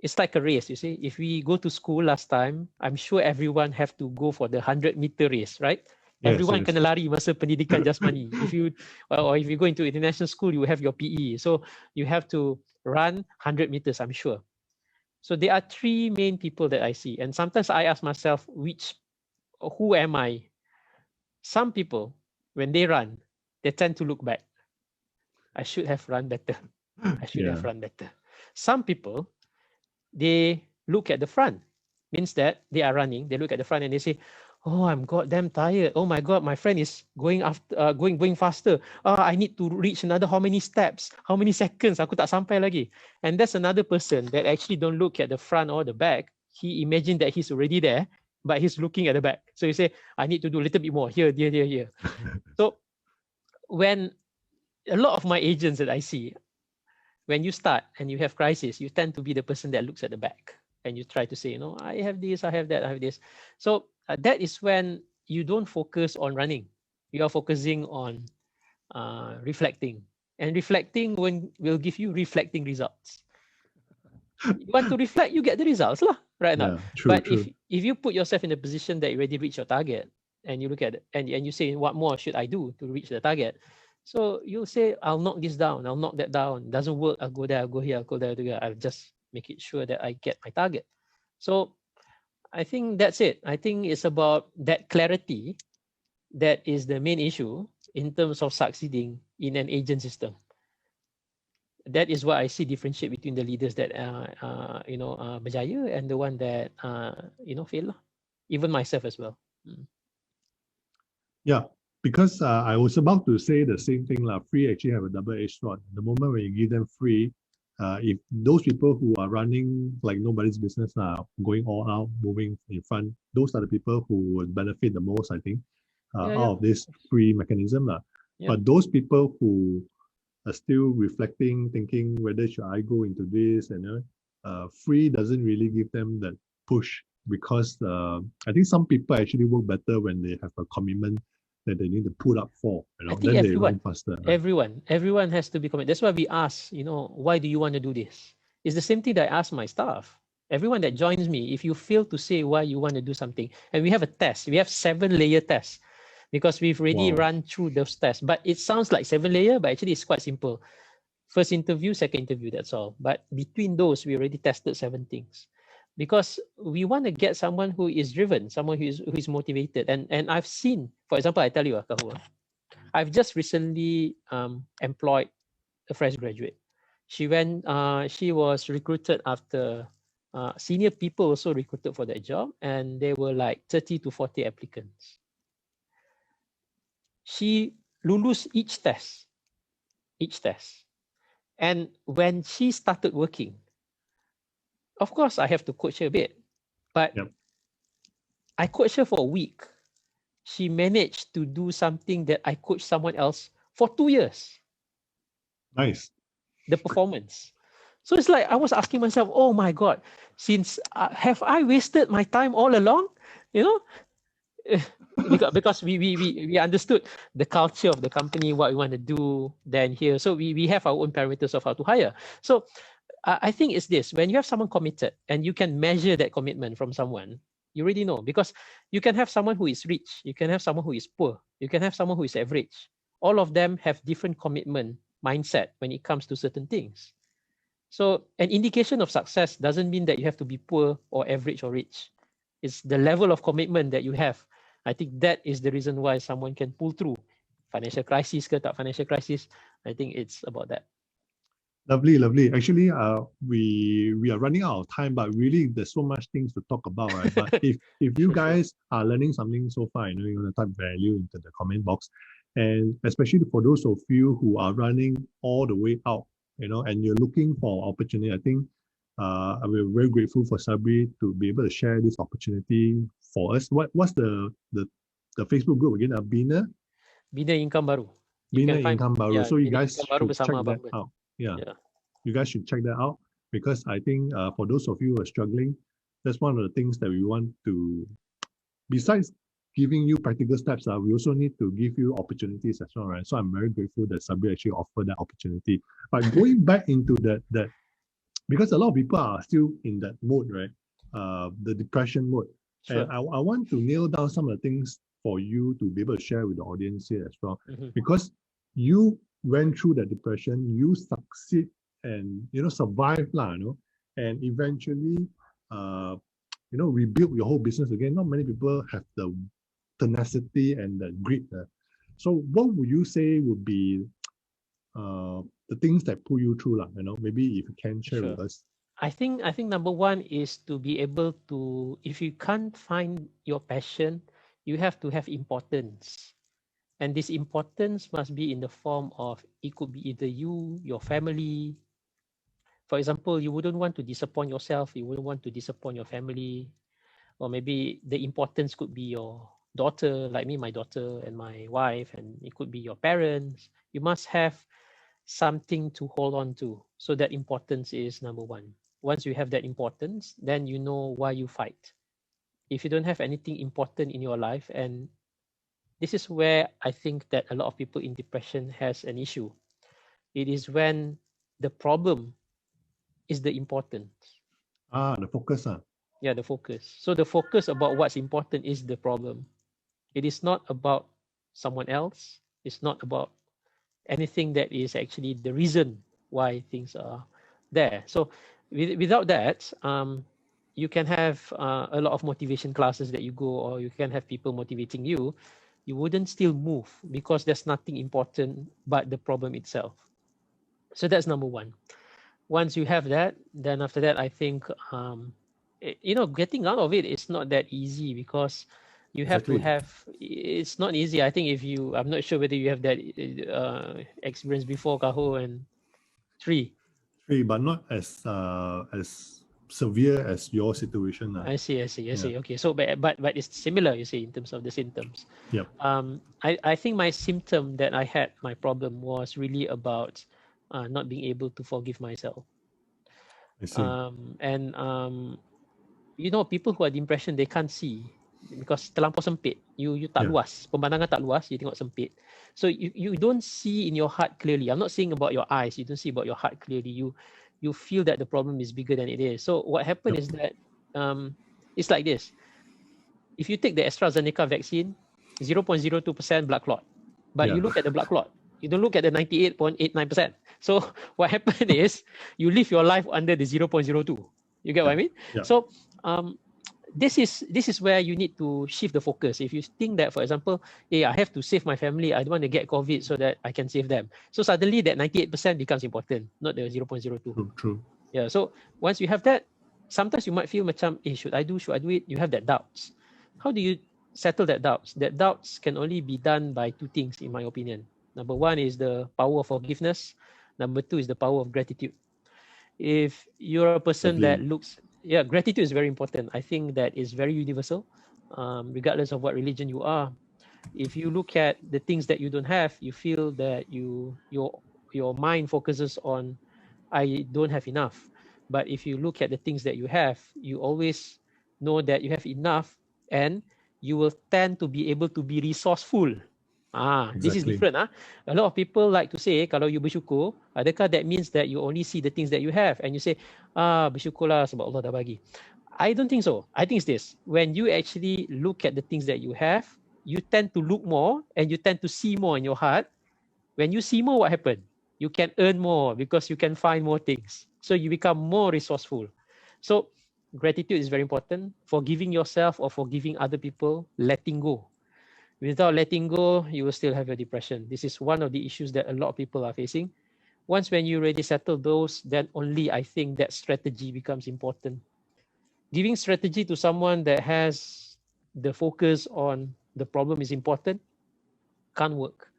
it's like a race, you see. If we go to school last time, I'm sure everyone have to go for the 100-meter race, right? Yes, Everyone yes. kena lari masa pendidikan jasmani. Or if you go into international school, you have your PE. So you have to run 100 meters, I'm sure. So there are three main people that I see. And sometimes I ask myself, who am I? Some people, when they run, they tend to look back. I should have run better. I should have run better. Some people, they look at the front. Means that they are running, they look at the front and they say, oh, I'm goddamn tired. Oh my God, my friend is going faster. I need to reach another how many steps, how many seconds, aku tak sampai lagi. And that's another person that actually don't look at the front or the back. He imagined that he's already there, but he's looking at the back. So you say, I need to do a little bit more here, here. So when a lot of my agents that I see, when you start and you have crisis, you tend to be the person that looks at the back and you try to say, I have this, I have that, I have this. So that is when you don't focus on running. You are focusing on reflecting. And reflecting will give you reflecting results. You want to reflect, you get the results lah, right now. True, but true. if you put yourself in a position that you already reach your target and you look at it and you say, what more should I do to reach the target? So you'll say, I'll knock this down, I'll knock that down. Doesn't work, I'll go there, I'll go here, I'll go there. I'll just make it sure that I get my target. So I think that's it. I think it's about that clarity that is the main issue in terms of succeeding in an agent system. That is what I see differentiate between the leaders that berjaya and the one that fail. Even myself as well. Yeah, because I was about to say the same thing. Free actually have a double-edged sword. The moment when you give them free, if those people who are running like nobody's business, going all out, moving in front, those are the people who would benefit the most, I think, out of this free mechanism. But those people who are still reflecting, thinking whether should I go into this, and free doesn't really give them that push, because I think some people actually work better when they have a commitment that they need to put up for. I think then everyone, they run faster. Everyone has to be committed. That's why we ask, why do you want to do this? It's the same thing that I ask my staff. Everyone that joins me, if you fail to say why you want to do something, and we have a test, we have 7-layer tests, because we've already run through those tests. But it sounds like 7-layer, but actually it's quite simple. First interview, second interview, that's all. But between those, we already tested 7 things. Because we want to get someone who is driven, someone who is motivated. And I've seen, for example, I tell you, I've just recently employed a fresh graduate. She was recruited after senior people also recruited for that job, and there were like 30 to 40 applicants. She lulus each test. And when she started working, of course, I have to coach her a bit, but I coached her for a week. She managed to do something that I coached someone else for 2 years. Nice. The performance. So it's like I was asking myself, oh my God, since have I wasted my time all along? Because we understood the culture of the company, what we want to do then here. So we have our own parameters of how to hire. So I think it's this, when you have someone committed and you can measure that commitment from someone, you already know, because you can have someone who is rich, you can have someone who is poor, you can have someone who is average. All of them have different commitment mindset when it comes to certain things. So an indication of success doesn't mean that you have to be poor or average or rich. It's the level of commitment that you have. I think that is the reason why someone can pull through. Financial crisis ke tak financial crisis, I think it's about that. Lovely. Actually, we are running out of time, but really there's so much things to talk about, right? But if you guys are learning something so far, you want to type value into the comment box. And especially for those of you who are running all the way out, and you're looking for opportunity, I think we're very grateful for Sabrie to be able to share this opportunity for us. What's the Facebook group again? Bina income baru. You Bina can find, Income Baru. So you Bina guys income baru should check bersama that Abang. out. Yeah. Yeah. You guys should check that out, because I think for those of you who are struggling, that's one of the things that we want to, besides giving you practical steps, we also need to give you opportunities as well, right? So I'm very grateful that Sabrie actually offered that opportunity. But going back into that, because a lot of people are still in that mode, right? The depression mode. Sure. And I want to nail down some of the things for you to be able to share with the audience here as well. Because you went through that depression, you succeed and survive, and eventually rebuild your whole business again. Not many people have the tenacity and the grit. So what would you say would be the things that pull you through, maybe if you can share with us. I think number one is to be able to, if you can't find your passion, you have to have importance. And this importance must be in the form of, it could be either you, your family. For example, you wouldn't want to disappoint yourself, you wouldn't want to disappoint your family. Or maybe the importance could be your daughter, like me, my daughter and my wife, and it could be your parents. You must have something to hold on to. So that importance is number one. Once you have that importance, then you know why you fight. If you don't have anything important in your life, and this is where I think that a lot of people in depression has an issue. It is when the problem is the importance. The focus. Yeah, the focus. So the focus about what's important is the problem. It is not about someone else. It's not about anything that is actually the reason why things are there. So without that, you can have a lot of motivation classes that you go, or you can have people motivating you. You wouldn't still move because there's nothing important but the problem itself. So that's number one. Once you have that, then after that, I think, getting out of it is not that easy, because you have to have, it's not easy. I think I'm not sure whether you have that experience before, Kaho and Three, but not as severe as your situation. I see. Okay, so but it's similar, you see, in terms of the symptoms. Yep. I think my symptom that I had, my problem was really about not being able to forgive myself. I see. People who are depression, they can't see because terlampau sempit. You tak luas, pemandangan tak luas, you tengok sempit. So you don't see in your heart clearly. I'm not saying about your eyes, you don't see about your heart clearly. You feel that the problem is bigger than it is. So what happened is that it's like this. If you take the AstraZeneca vaccine, 0.02% blood clot. But you look at the blood clot, you don't look at the 98.89%. So what happened is you live your life under the 0.02. You get what I mean? So this is where you need to shift the focus. If you think that, for example, I have to save my family, I don't want to get COVID so that I can save them. So suddenly that 98% becomes important, not the 0.02. True. Yeah. So once you have that, sometimes you might feel macam, should I do it? You have that doubts. How do you settle that doubts? That doubts can only be done by two things, in my opinion. Number one is the power of forgiveness. Number two is the power of gratitude. If you're a person that looks, gratitude is very important. I think that is very universal, regardless of what religion you are. If you look at the things that you don't have, you feel that your mind focuses on, I don't have enough. But if you look at the things that you have, you always know that you have enough, and you will tend to be able to be resourceful. This is different. A lot of people like to say, kalau you bersyukur, adakah that means that you only see the things that you have and you say, bersyukurlah sebab Allah dah bagi. I don't think so. I think it's this. When you actually look at the things that you have, you tend to look more and you tend to see more in your heart. When you see more, what happened? You can earn more because you can find more things. So you become more resourceful. So gratitude is very important. Forgiving yourself or forgiving other people, letting go. Without letting go, you will still have a depression. This is one of the issues that a lot of people are facing. Once when you already settle those, then only I think that strategy becomes important. Giving strategy to someone that has the focus on the problem is important can't work.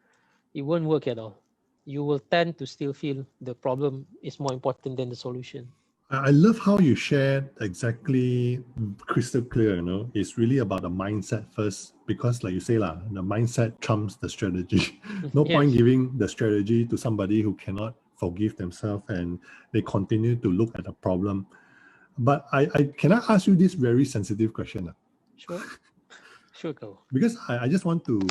it won't work at all. You will tend to still feel the problem is more important than the solution. I love how you shared exactly crystal clear, it's really about the mindset first, because like you say, the mindset trumps the strategy. No point Yes. giving the strategy to somebody who cannot forgive themselves and they continue to look at the problem. But I can I ask you this very sensitive question? Sure. Sure, go. Because I just want to,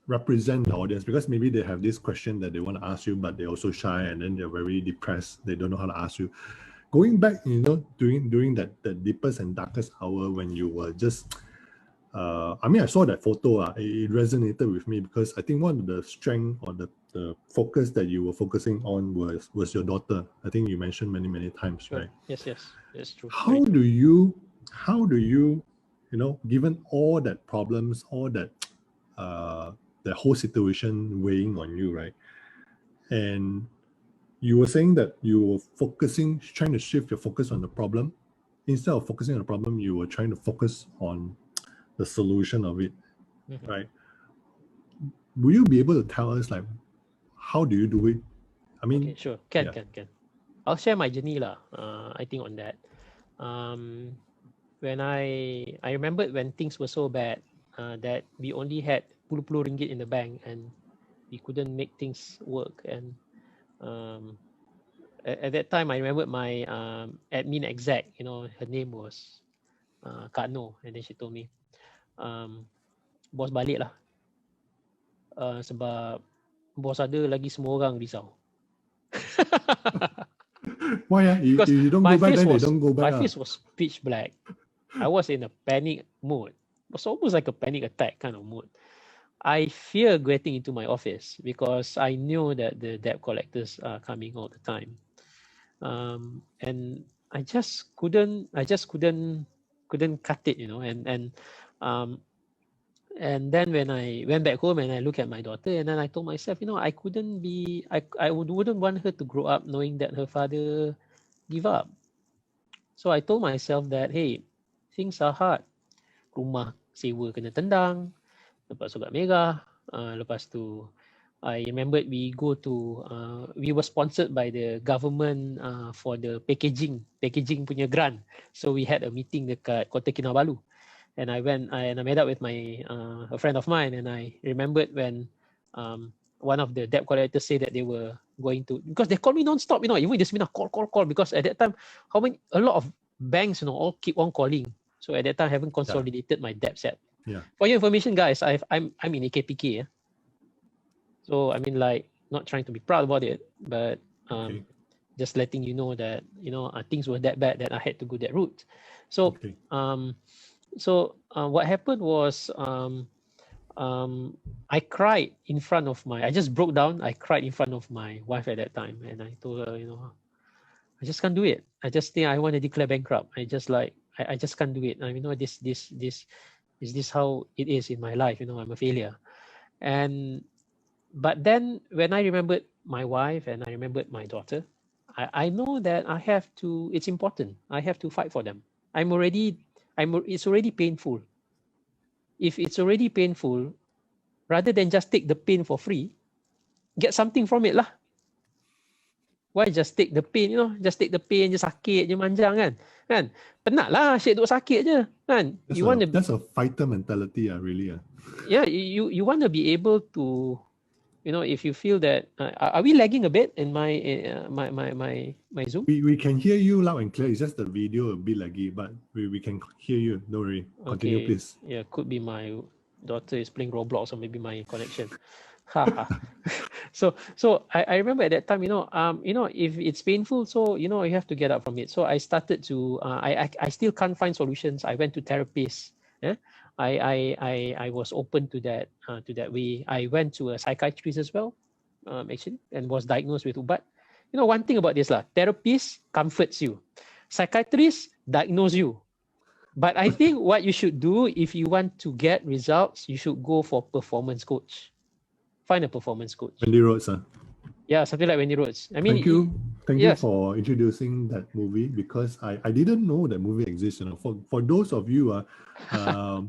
represent the audience, because maybe they have this question that they want to ask you, but they're also shy and then they're very depressed. They don't know how to ask you. Going back, during that deepest and darkest hour when you were just, I saw that photo, it resonated with me, because I think one of the strength or the focus that you were focusing on was your daughter. I think you mentioned many times, Sure. right? Yes, that's true. How do you, given all that problems, all that, the whole situation weighing on you, right? And you were saying that you were trying to shift your focus on the problem. Instead of focusing on the problem, you were trying to focus on the solution of it, right? Will you be able to tell us, like, how do you do it? I mean, okay, sure. Can. I'll share my journey lah. I think on that. When I remembered when things were so bad that we only had puluh ringgit in the bank and we couldn't make things work. And at that time, I remembered my admin exec. Her name was Kak No, and then she told me, bos balik lah. Sebab bos ada lagi semua orang risau. Why? If you don't go back, then they don't go back. My face was pitch black. I was in a panic mode. It was almost like a panic attack kind of mood. I fear getting into my office because I knew that the debt collectors are coming all the time, and I just couldn't cut it, and then when I went back home and I looked at my daughter, and then I told myself, I wouldn't want her to grow up knowing that her father give up. So I told myself that, hey, things are hard. Rumah sewa kena tendang, lepas surat merah, lepas tu I remembered we were sponsored by the government for the packaging punya grant. So we had a meeting dekat Kota Kinabalu. And I went and I met up with a friend of mine, and I remembered when one of the debt collectors said that they were going to, because they called me non-stop, even this minute call, because at that time, a lot of banks, all keep on calling. So at that time, I haven't consolidated my debt set. Yeah. For your information, guys, I'm in AKPK. So I mean, like, not trying to be proud about it, but just letting you know that things were that bad that I had to go that route. So what happened was I cried in front of I just broke down. I cried in front of my wife at that time, and I told her, I just can't do it. I just think I want to declare bankrupt. I just can't do it. Is this how it is in my life? I'm a failure. But then when I remembered my wife and I remembered my daughter, I know that it's important. I have to fight for them. It's already painful. If it's already painful, rather than just take the pain for free, get something from it lah. Why just take the pain, just take the pain, just sakit je manjang kan? Penat lah, asyik duk sakit je kan? That's a fighter mentality, really. Yeah, you want to be able to, if you feel that, are we lagging a bit in my Zoom? We can hear you loud and clear. It's just the video a bit laggy, but we can hear you. Don't worry. Continue, please. Yeah, could be my daughter is playing Roblox or maybe my connection. So I remember at that time, if it's painful, so you have to get up from it. So I started to I still can't find solutions. I went to therapists. I was open to that way. I went to a psychiatrist as well, actually, and was diagnosed with ubat. One thing about this therapist comforts you, psychiatrist diagnose you. But I think what you should do if you want to get results, you should go for performance coach. Find a performance coach. Wendy Rhodes, Yeah, something like Wendy Rhodes. I mean, thank you for introducing that movie, because I didn't know that movie exists. For those of you,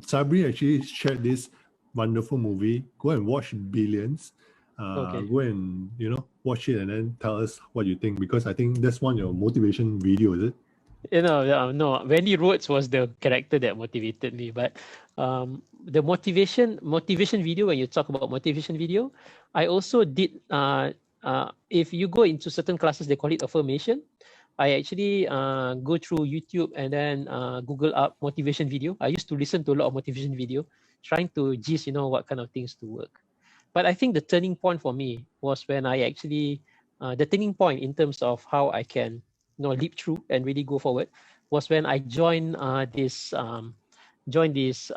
Sabrie actually shared this wonderful movie. Go and watch Billions. Okay. Go and watch it and then tell us what you think, because I think that's one of your motivation video, is it? No. Wendy Rhodes was the character that motivated me, but the motivation video. When you talk about motivation video, I also did. If you go into certain classes, they call it affirmation. I actually go through YouTube and then Google up motivation video. I used to listen to a lot of motivation video, trying to gist, what kind of things to work. But I think the turning point for me was when I actually, the turning point in terms of how I can, leap through and really go forward, was when I joined this person, this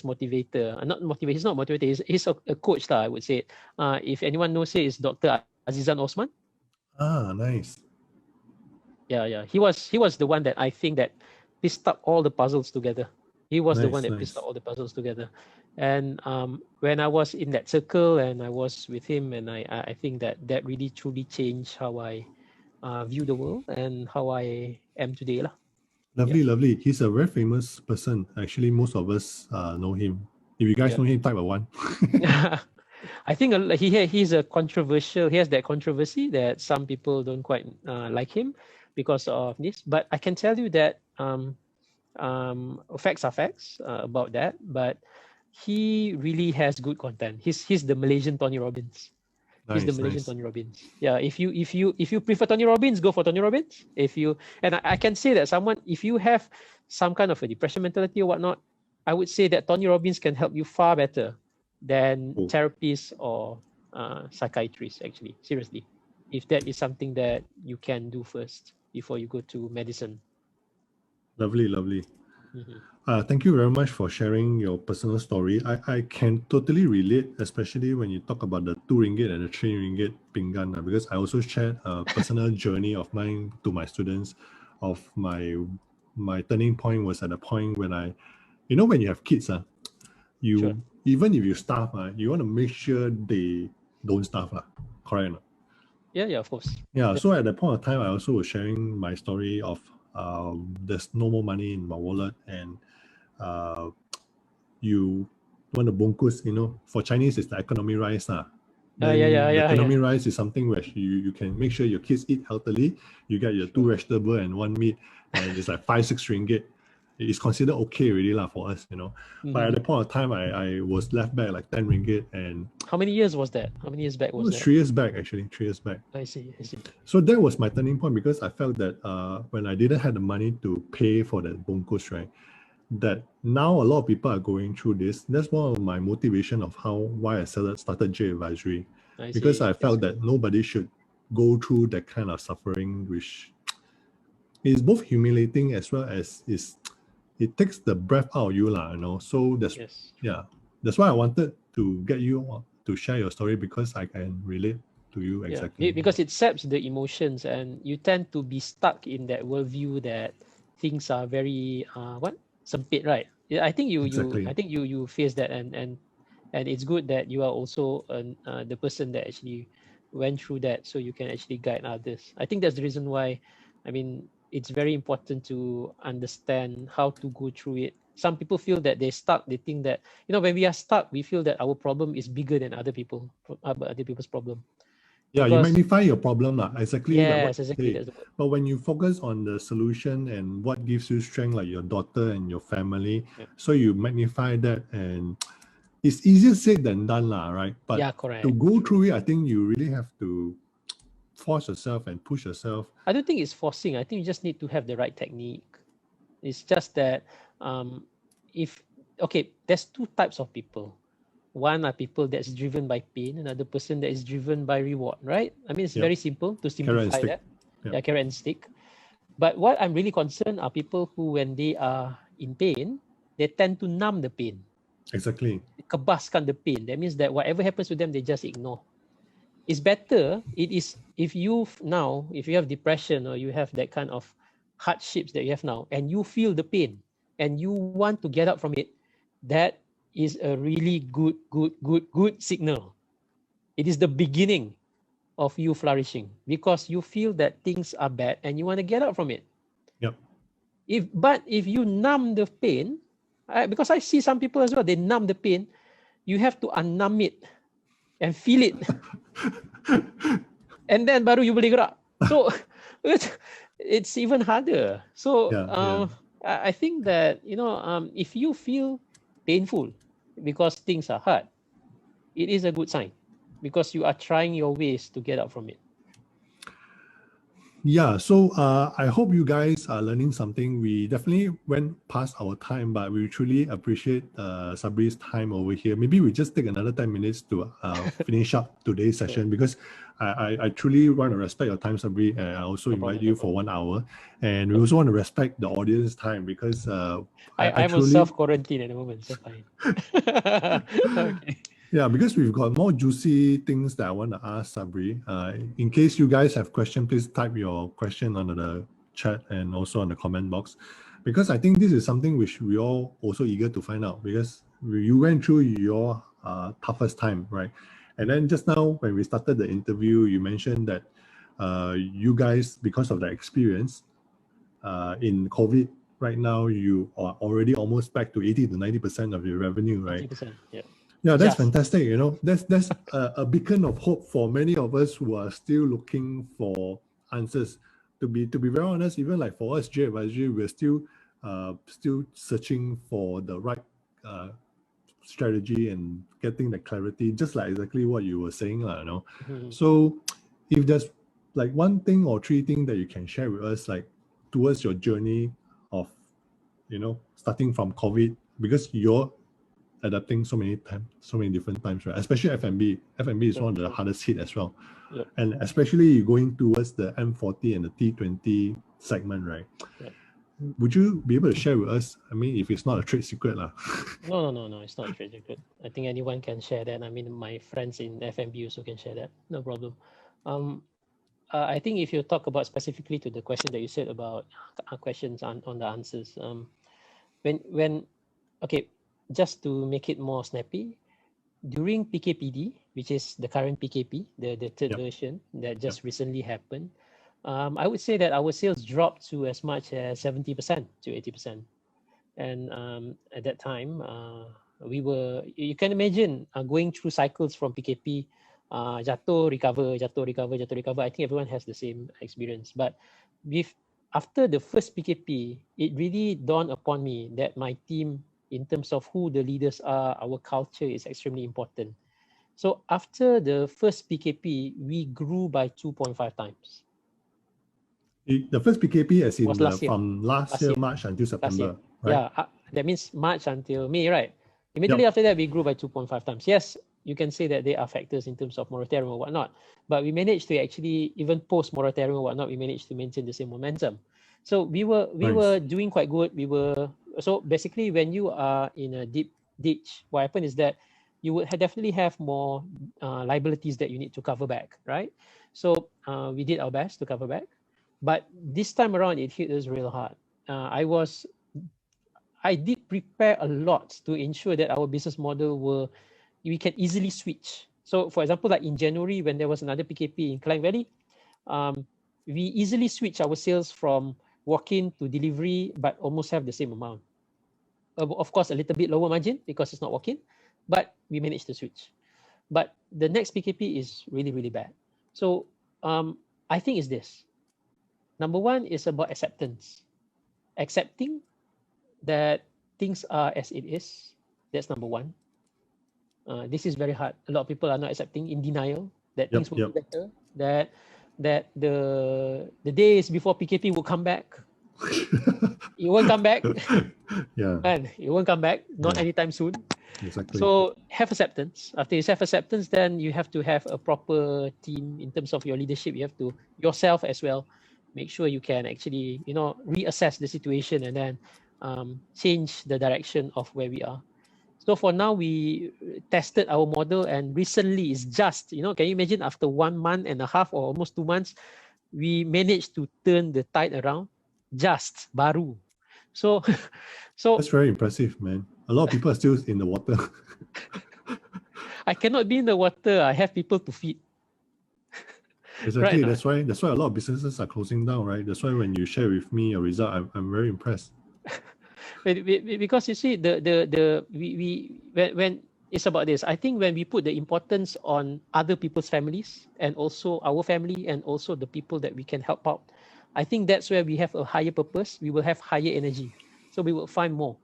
motivator. Not motivator. He's not motivator. He's a coach, I would say. If anyone knows it, is Dr. Azizan Osman. Nice. Yeah. He was the one that I think that pieced up all the puzzles together. He was the one that pieced up all the puzzles together. And when I was in that circle and I was with him, and I think that really truly changed how I view the world and how I am today. Lovely. He's a very famous person. Actually, most of us know him. If you guys know him, type a 1. I think he's a controversial. He has that controversy that some people don't quite like him because of this. But I can tell you that facts are facts about that. But he really has good content. He's the Malaysian Tony Robbins. He's the Malaysian Tony Robbins. Yeah, if you prefer Tony Robbins, go for Tony Robbins. I can say that if you have some kind of a depression mentality or whatnot, I would say that Tony Robbins can help you far better than therapists or psychiatrists, actually. Seriously. If that is something that you can do first before you go to medicine. Lovely. Thank you very much for sharing your personal story. I can totally relate, especially when you talk about the 2 ringgit and the 3 ringgit pinggan, because I also shared a personal journey of mine to my students. Of my turning point was at a point when when you have kids, Sure. Even if you starve, you want to make sure they don't starve, correct or not? Yeah, of course. Yeah, so at that point of time, I also was sharing my story of there's no more money in my wallet, and you want to bungkus, for Chinese, it's the economy rice. Economy rice is something where you can make sure your kids eat healthily. You get your 2 vegetable and 1 meat, and it's like 5-6 ringgit. It's considered okay already for us, But at the point of time, I was left back like 10 ringgit. And how many years was that? How many years back was that? 3 years back, actually. 3 years back. I see. So that was my turning point, because I felt that when I didn't have the money to pay for that bungkus, right, that now a lot of people are going through this. That's one of my motivation of why I started J Advisory. Because I felt that nobody should go through that kind of suffering, which is both humiliating as well as it takes the breath out of you, So that's why I wanted to get you to share your story, because I can relate to you exactly. Because it saps the emotions, and you tend to be stuck in that worldview that things are very sempit, right? I think you face that, and it's good that you are also the person that actually went through that, so you can actually guide others. I think that's the reason why, it's very important to understand how to go through it. Some people feel that they're stuck. They think that, when we are stuck, we feel that our problem is bigger than other people's problem. Yeah, you magnify your problem, exactly. Yes, exactly. But when you focus on the solution and what gives you strength, like your daughter and your family, so you magnify that, and it's easier said than done, right? But correct. To go through it, I think you really have to force yourself and push yourself. I don't think it's forcing. I think you just need to have the right technique. It's just that there's 2 types of people. One are people that's driven by pain, another person that is driven by reward, right? it's very simple to simplify that. Carrot and stick. But what I'm really concerned are people who, when they are in pain, they tend to numb the pain. Exactly. Kebaskan the pain. That means that whatever happens to them, they just ignore. It's better, if you have depression, or you have that kind of hardships that you have now, and you feel the pain and you want to get out from it, that is a really good signal. It is the beginning of you flourishing, because you feel that things are bad and you want to get out from it. Yep. If you numb the pain, because I see some people as well, they numb the pain, you have to unnumb it. and feel it. And then baru you boleh gerak. So it's even harder. So I think that, if you feel painful because things are hard, it is a good sign because you are trying your ways to get out from it. Yeah, so I hope you guys are learning something. We definitely went past our time, but we truly appreciate Sabrie's time over here. Maybe we just take another 10 minutes to finish up today's session, because I truly want to respect your time, Sabrie, and I also invite you for 1 hour. And we also want to respect the audience time, because I'm on self-quarantine at the moment, so fine. Okay. Yeah, because we've got more juicy things that I want to ask Sabrie. In case you guys have questions, please type your question under the chat and also on the comment box, because I think this is something which we all also eager to find out, because you went through your toughest time, right? And then just now when we started the interview, you mentioned that you guys, because of the experience in COVID, right now you are already almost back to 80 to 90% of your revenue, right? 80%, yeah. Yeah, that's fantastic. That's a beacon of hope for many of us who are still looking for answers. To be very honest, even like for us, J Advisory, we're still searching for the right strategy and getting the clarity, just like exactly what you were saying, Mm-hmm. So, if there's like one thing or three things that you can share with us, like towards your journey of, starting from COVID, because you're adapting so many different times, right? Especially Fmb is one of the hardest hit as well. Yep. And especially going towards the M40 and the T20 segment, right? Yep. Would you be able to share with us? I mean, if it's not a trade secret lah. No, it's not a trade secret. I think anyone can share that. I mean, my friends in Fmb also can share that. No problem. I think if you talk about specifically to the question that you said about questions on the answers, okay, just to make it more snappy, during PKPD, which is the current PKP, the third version that just recently happened, I would say that our sales dropped to as much as 70% to 80%. And at that time, you can imagine going through cycles from PKP, jatuh, recover. I think everyone has the same experience. But after the first PKP, it really dawned upon me that my team, in terms of who the leaders are, our culture is extremely important. So after the first PKP, we grew by 2.5 times. The first PKP as in from last year, year, March until September, right? Yeah, that means March until May, right? Immediately after that, we grew by 2.5 times. Yes, you can say that there are factors in terms of moratorium or whatnot, but we managed to actually, even post moratorium or whatnot, we managed to maintain the same momentum. So we were doing quite good. So basically, when you are in a deep ditch, what happened is that you would definitely have more liabilities that you need to cover back, right? So we did our best to cover back, but this time around it hit us real hard. I did prepare a lot to ensure that our business model we can easily switch. So for example, like in January when there was another PKP in Klang Valley, we easily switch our sales from walk-in to delivery, but almost have the same amount. Of course, a little bit lower margin because it's not walk-in, but we managed to switch. But the next PKP is really, really bad. So I think it's this. Number one is about acceptance. Accepting that things are as it is. That's number one. This is very hard. A lot of people are not accepting, in denial that things will be better. That the days before PKP will come back. It won't come back. And it won't come back. Not anytime soon. Exactly. So have acceptance. After you have acceptance, then you have to have a proper team in terms of your leadership. You have to yourself as well. Make sure you can actually, reassess the situation and then change the direction of where we are. So for now, we tested our model, and recently it's just, can you imagine after 1 month and a half or almost 2 months, we managed to turn the tide around, just baru. So that's very impressive, man. A lot of people are still in the water. I cannot be in the water. I have people to feed. Exactly. Right, that's why a lot of businesses are closing down, right? That's why when you share with me your result, I'm very impressed. Because you see, when It's about this. I think when we put the importance on other people's families and also our family and also the people that we can help out, I think that's where we have a higher purpose. We will have higher energy. So we will find more.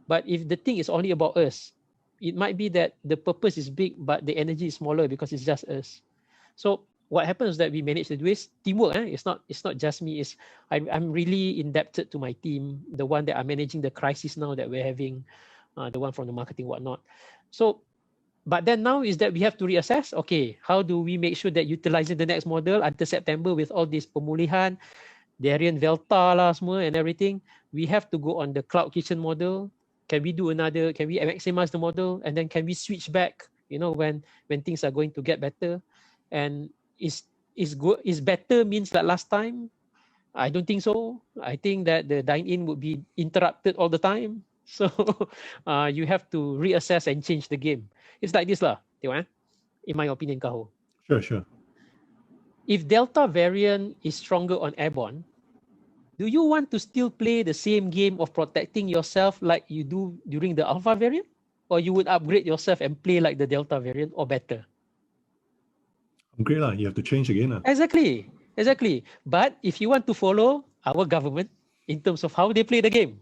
But if the thing is only about us, it might be that the purpose is big, but the energy is smaller because it's just us. So what happens is that we manage to do is teamwork. It's not just me. I'm really indebted to my team, the one that are managing the crisis now that we're having, the one from the marketing, whatnot. So, but then now is that we have to reassess. Okay, how do we make sure that utilizing the next model until September with all this pemulihan, Darian Velta lah semua and everything, we have to go on the cloud kitchen model. Can we do another? Can we maximize the model? And then can we switch back? When things are going to get better, and is better means like last time? I don't think so. I think that the dine-in would be interrupted all the time. So you have to reassess and change the game. It's like this lah, tengok in my opinion, Kaho. Sure. If Delta variant is stronger on airborne, do you want to still play the same game of protecting yourself like you do during the Alpha variant? Or you would upgrade yourself and play like the Delta variant or better? Upgrade lah, you have to change again. Exactly. But if you want to follow our government in terms of how they play the game,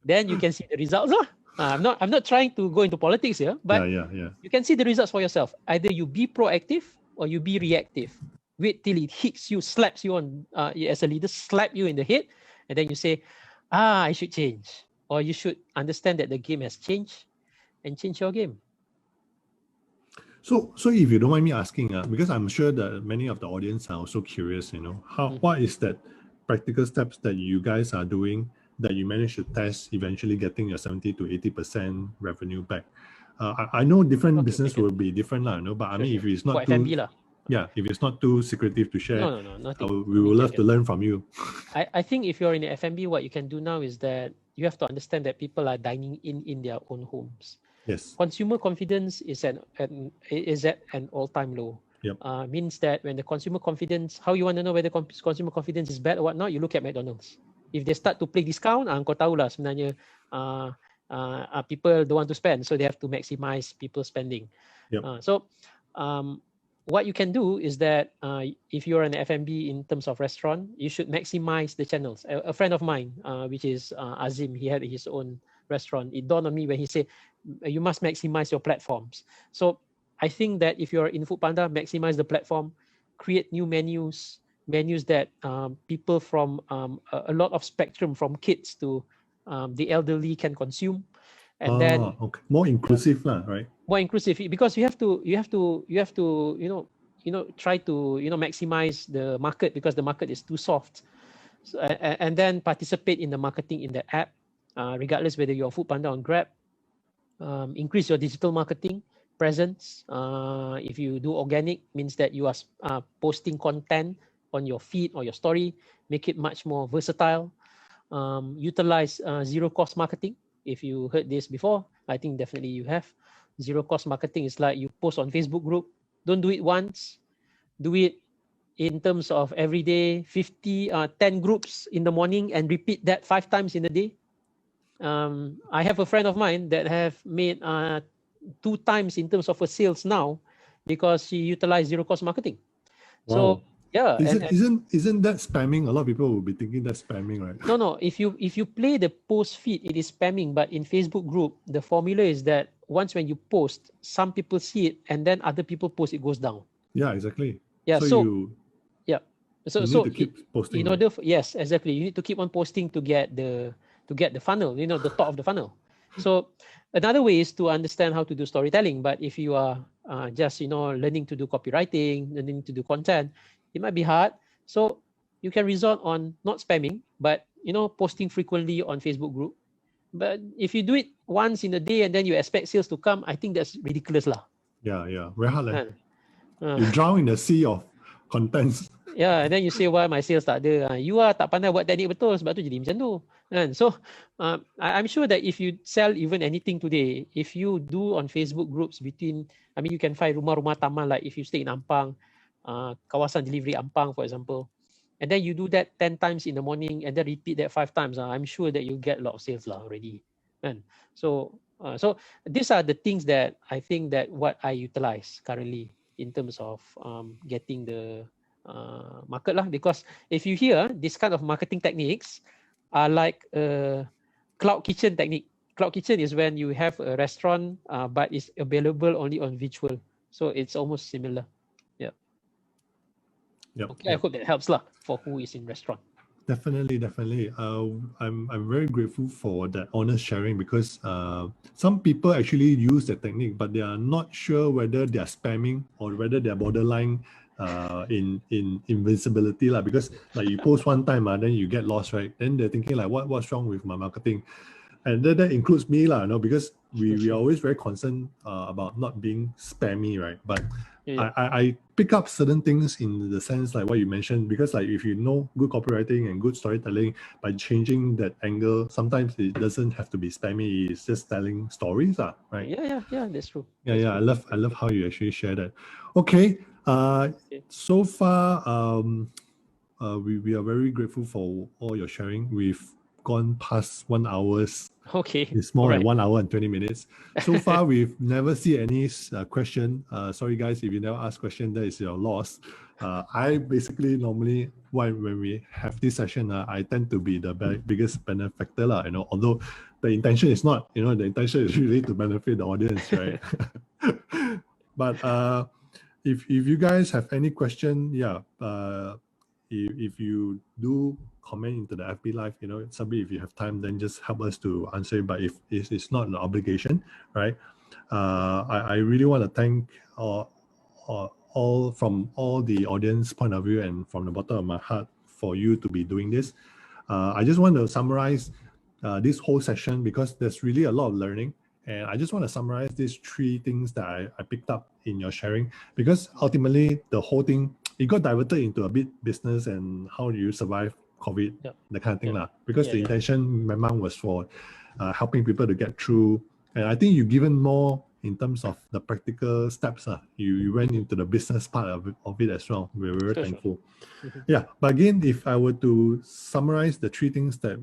then you can see the results lah. I'm not trying to go into politics here, but you can see the results for yourself. Either you be proactive or you be reactive. Wait till it hits you, slaps you on as a leader, slap you in the head, and then you say, I should change. Or you should understand that the game has changed and change your game. So if you don't mind me asking, because I'm sure that many of the audience are also curious, what is that practical steps that you guys are doing that you manage to test, eventually getting your 70 to 80% revenue back? I know different business will be different, but I mean, if it's not Fmb lah. Yeah, if it's not too secretive to share, no, nothing. We would love to learn from you. I think if you're in the Fmb, what you can do now is that you have to understand that people are dining in their own homes. Yes. Consumer confidence is at an all-time low. Yep. Means that when the consumer confidence, how you want to know whether consumer confidence is bad or whatnot, you look at McDonald's. If they start to play discount, kau tahulah sebenarnya people don't want to spend, so they have to maximize people spending. Yep. What you can do is that if you're an Fmb in terms of restaurant, you should maximize the channels. A friend of mine, which is Azim, he had his own restaurant. It dawned on me when he said, you must maximize your platforms. So I think that if you're in Foodpanda, maximize the platform, create new menus that people from a lot of spectrum, from kids to the elderly, can consume. And then more inclusive, right? More inclusive, because you have to try to maximize the market, because the market is too soft. So, and then participate in the marketing in the app, regardless whether you're Foodpanda or Grab. Increase your digital marketing presence. If you do organic, means that you are posting content on your feed or your story. Make it much more versatile. Utilize zero cost marketing. If you heard this before, I think definitely you have. Zero cost marketing is like you post on Facebook group. Don't do it once. Do it in terms of every day, 10 groups in the morning, and repeat that 5 times in a day. I have a friend of mine that have made 2 times in terms of her sales now because she utilized zero cost marketing. Wow. So yeah, isn't that spamming? A lot of people will be thinking that's spamming, right? No. If you play the post feed, it is spamming. But in Facebook group, the formula is that once when you post, some people see it, and then other people post, it goes down. Yeah, exactly. Yeah. So you need to keep posting. In order, yes, exactly. You need to keep on posting to get the funnel, the top of the funnel. So another way is to understand how to do storytelling. But if you are just learning to do copywriting, learning to do content, it might be hard. So you can resort on not spamming, but posting frequently on Facebook group. But if you do it once in a day and then you expect sales to come, I think that's ridiculous lah. Yeah. Very hard. You drown in the sea of contents. Yeah, and then you say, why my sales tak ada? You tak pandai buat teknik betul, sebab tu jadi macam tu. So I'm sure that if you sell even anything today, if you do on Facebook groups you can find rumah-rumah taman, like if you stay in Ampang, kawasan delivery Ampang, for example, and then you do that 10 times in the morning and then repeat that 5 times, I'm sure that you get a lot of sales lah already. So So these are the things that I think that what I utilize currently in terms of getting the market lah. Because if you hear this kind of marketing techniques are like a cloud kitchen technique. Cloud kitchen is when you have a restaurant, but it's available only on virtual. So it's almost similar. Yeah. Yep, okay, I hope that helps lah for who is in restaurant. Definitely. I'm very grateful for that honest sharing, because some people actually use that technique, but they are not sure whether they are spamming or whether they are borderline in invisibility lah. Because like you post one time, then you get lost, right? Then they're thinking like, what's wrong with my marketing? And that includes me lah, because we are always very concerned about not being spammy, right? But I pick up certain things in the sense like what you mentioned, because like if you know good copywriting and good storytelling, by changing that angle, sometimes it doesn't have to be spammy. It's just telling stories, right? Yeah, that's true. I love how you actually share that. Okay. So far, we are very grateful for all your sharing. We've gone past 1 hour. Okay. It's more like 1 hour and 20 minutes. So far, we've never seen any question. Sorry, guys, if you never ask question, that is your loss. I basically normally, when we have this session, I tend to be the biggest benefactor, although the intention is not, the intention is really to benefit the audience, right? But if you guys have any question, if you do comment into the FB Live, Sabrie, if you have time, then just help us to answer it. But if it's not an obligation, right? I really want to thank all from all the audience point of view and from the bottom of my heart for you to be doing this. I just want to summarize this whole session, because there's really a lot of learning. And I just want to summarize these 3 things that I picked up in your sharing, because ultimately the whole thing, it got diverted into a bit business and how do you survive COVID, that kind of thing. Because the intention, memang, was for helping people to get through. And I think you've given more in terms of the practical steps. You went into the business part of it as well. We're very thankful. Yeah, but again, if I were to summarize the 3 things that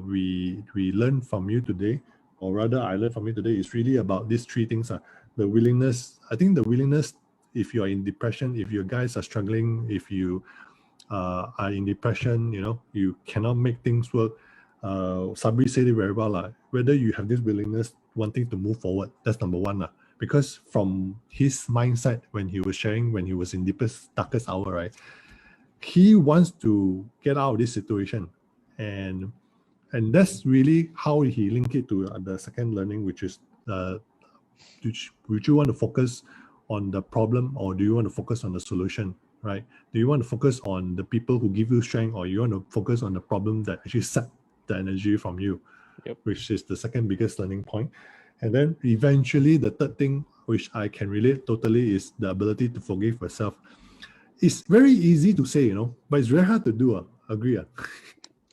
we learned from you today, or rather I learned from you today, is really about these 3 things. The willingness, I think the willingness, if you're in depression, if you guys are struggling, if you are in depression, you cannot make things work. Sabrie said it very well. Whether you have this willingness, wanting to move forward, that's number 1. Because from his mindset, when he was sharing, when he was in deepest, darkest hour, right, he wants to get out of this situation. And that's really how he linked it to the second learning, which is, would you want to focus on the problem, or do you want to focus on the solution, right? Do you want to focus on the people who give you strength, or you want to focus on the problem that actually suck the energy from you, which is the second biggest learning point. And then eventually the third thing, which I can relate totally, is the ability to forgive yourself. It's very easy to say, but it's very hard to do. Agree?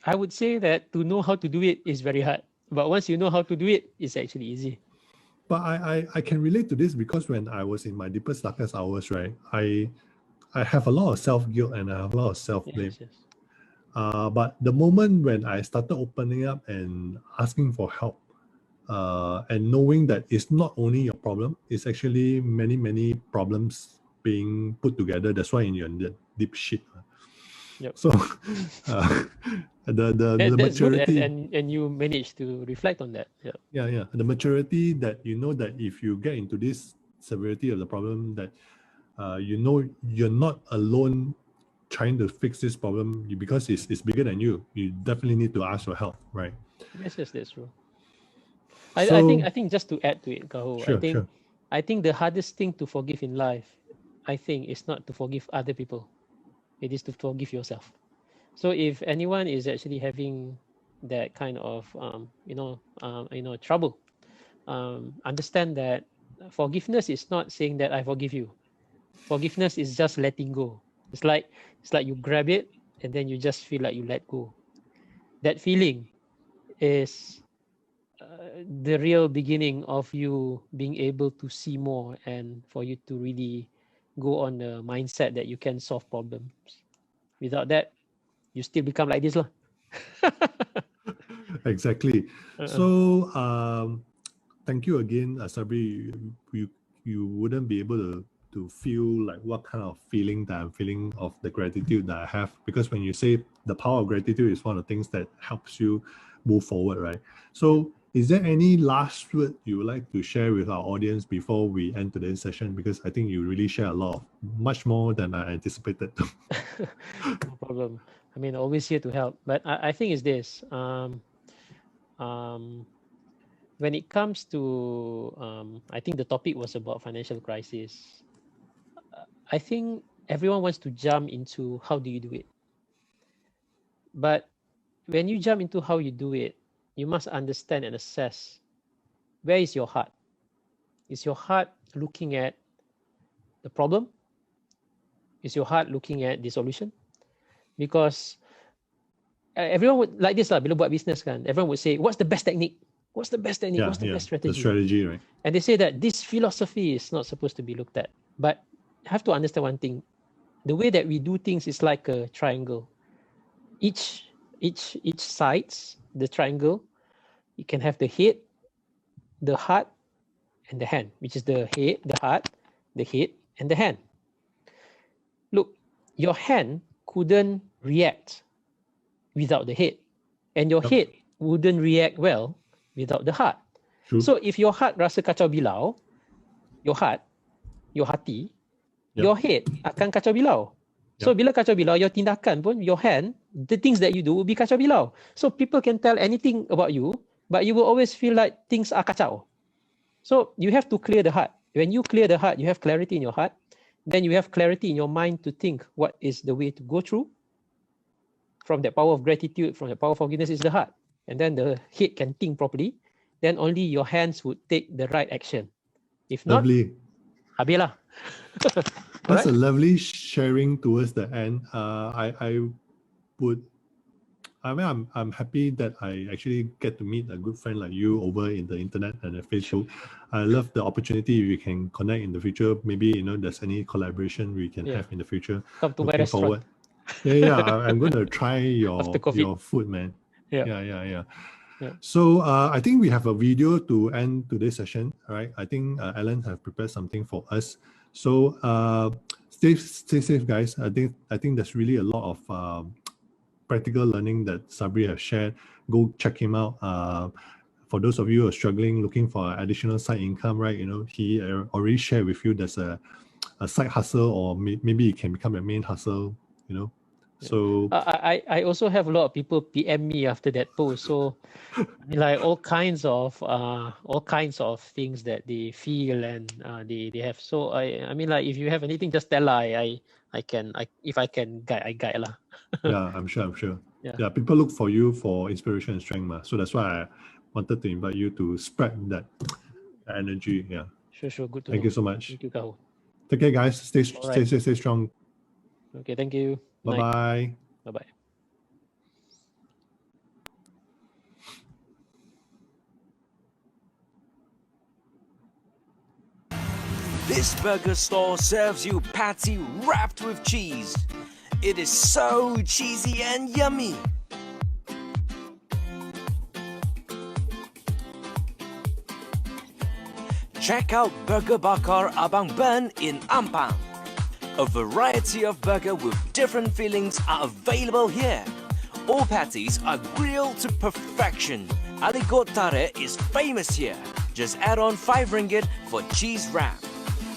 I would say that to know how to do it is very hard. But once you know how to do it, it's actually easy. But I can relate to this, because when I was in my deepest, darkest hours, right, I have a lot of self-guilt and I have a lot of self-blame. Yes. But the moment when I started opening up and asking for help, and knowing that it's not only your problem, it's actually many, many problems being put together. That's why you're in the deep shit. So the maturity, and you manage to reflect on that. Yeah. The maturity that that if you get into this severity of the problem, that you're not alone trying to fix this problem, because it's bigger than you. You definitely need to ask for help, right? Yes, that's true. I think just to add to it, Kaho, I think the hardest thing to forgive in life, I think, is not to forgive other people. It is to forgive yourself. So if anyone is actually having that kind of trouble, understand that forgiveness is not saying that I forgive you. Forgiveness is just letting go. It's like you grab it and then you just feel like you let go. That feeling is the real beginning of you being able to see more, and for you to really go on the mindset that you can solve problems. Without that, you still become like this lah. Exactly. So thank you again, Sabrie. You wouldn't be able to feel like what kind of feeling that I'm feeling of the gratitude that I have, because when you say the power of gratitude is one of the things that helps you move forward, right? So is there any last word you would like to share with our audience before we end today's session? Because I think you really share a lot, much more than I anticipated. No problem. I mean, always here to help. But I think it's this. When it comes to, I think the topic was about financial crisis. I think everyone wants to jump into how do you do it. But when you jump into how you do it, you must understand and assess, where is your heart? Is your heart looking at the problem? Is your heart looking at the solution? Because everyone would, like this lah, bila buat business kan, everyone would say, what's the best technique? What's the best technique? What's the best strategy? The strategy, right? And they say that this philosophy is not supposed to be looked at. But you have to understand one thing. The way that we do things is like a triangle. Each sides, the triangle, you can have the head, the heart, and the hand, which is the head, the heart, the head, and the hand. Look, your hand couldn't react without the head, and your head wouldn't react well without the heart. True. So if your heart rasa kacau bilau, your heart, your hati, your head akan kacau bilau. So bila kacau bilau, your tindakan pun, your hand, the things that you do will be kacau bilau. So people can tell anything about you, but you will always feel like things are kacau. So you have to clear the heart. When you clear the heart, you have clarity in your heart. Then you have clarity in your mind to think what is the way to go through. From that power of gratitude, from the power of forgiveness is the heart. And then the head can think properly. Then only your hands would take the right action. If not, habis lah. That's a lovely sharing towards the end. I'm happy that I actually get to meet a good friend like you over in the internet and the Facebook. I love the opportunity we can connect in the future. Maybe there's any collaboration we can have in the future. Come to my restaurant. I'm going to try your food, man. Yeah. So I think we have a video to end today's session. All right. I think Alan have prepared something for us. So stay safe, guys. I think there's really a lot of practical learning that Sabrie has shared. Go check him out. For those of you who are struggling, looking for additional side income, right? He already shared with you there's a side hustle, or maybe it can become a main hustle. So I also have a lot of people PM me after that post. So like all kinds of things that they feel and they have. So I mean, like, if you have anything, just tell lah. If I can guide, I guide lah. Yeah, I'm sure. Yeah, people look for you for inspiration and strength, ma. So that's why I wanted to invite you to spread that energy. Yeah. Sure. Good to Thank know. you so much. Thank you, Kau. Take care, guys. Stay strong. Okay, thank you. Bye-bye. Bye-bye. This burger store serves you patty wrapped with cheese. It is so cheesy and yummy. Check out Burger Bakar Abang Ben in Ampang. A variety of burger with different fillings are available here. All patties are grilled to perfection. Aligot Tare is famous here. Just add on 5 ringgit for cheese wrap.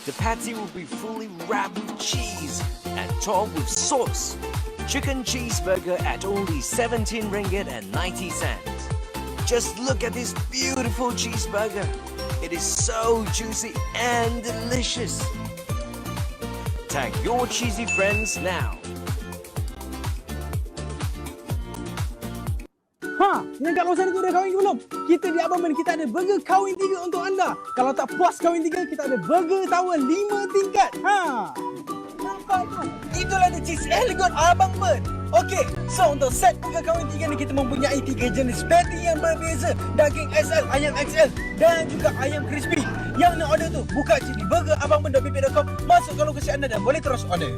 The patty will be fully wrapped with cheese and topped with sauce. Chicken cheeseburger at only 17 ringgit and 90 cents. Just look at this beautiful cheeseburger. It is so juicy and delicious. Tag your cheesy friends now. Yang kat luar sana tu dah kahwin ke belum? Kita di Abang Ben, kita ada burger kahwin 3 untuk anda. Kalau tak puas kahwin 3, kita ada burger tower 5 tingkat. Nampak tu? Itulah the cheese elegon Abang Ben. Okey, so untuk set burger kahwin 3 ni, kita mempunyai 3 jenis patty yang berbeza. Daging SL, ayam XL dan juga ayam crispy. Yang nak order tu, buka je di burgerabangben.pp.com, masukkan lokasi anda dan boleh terus order.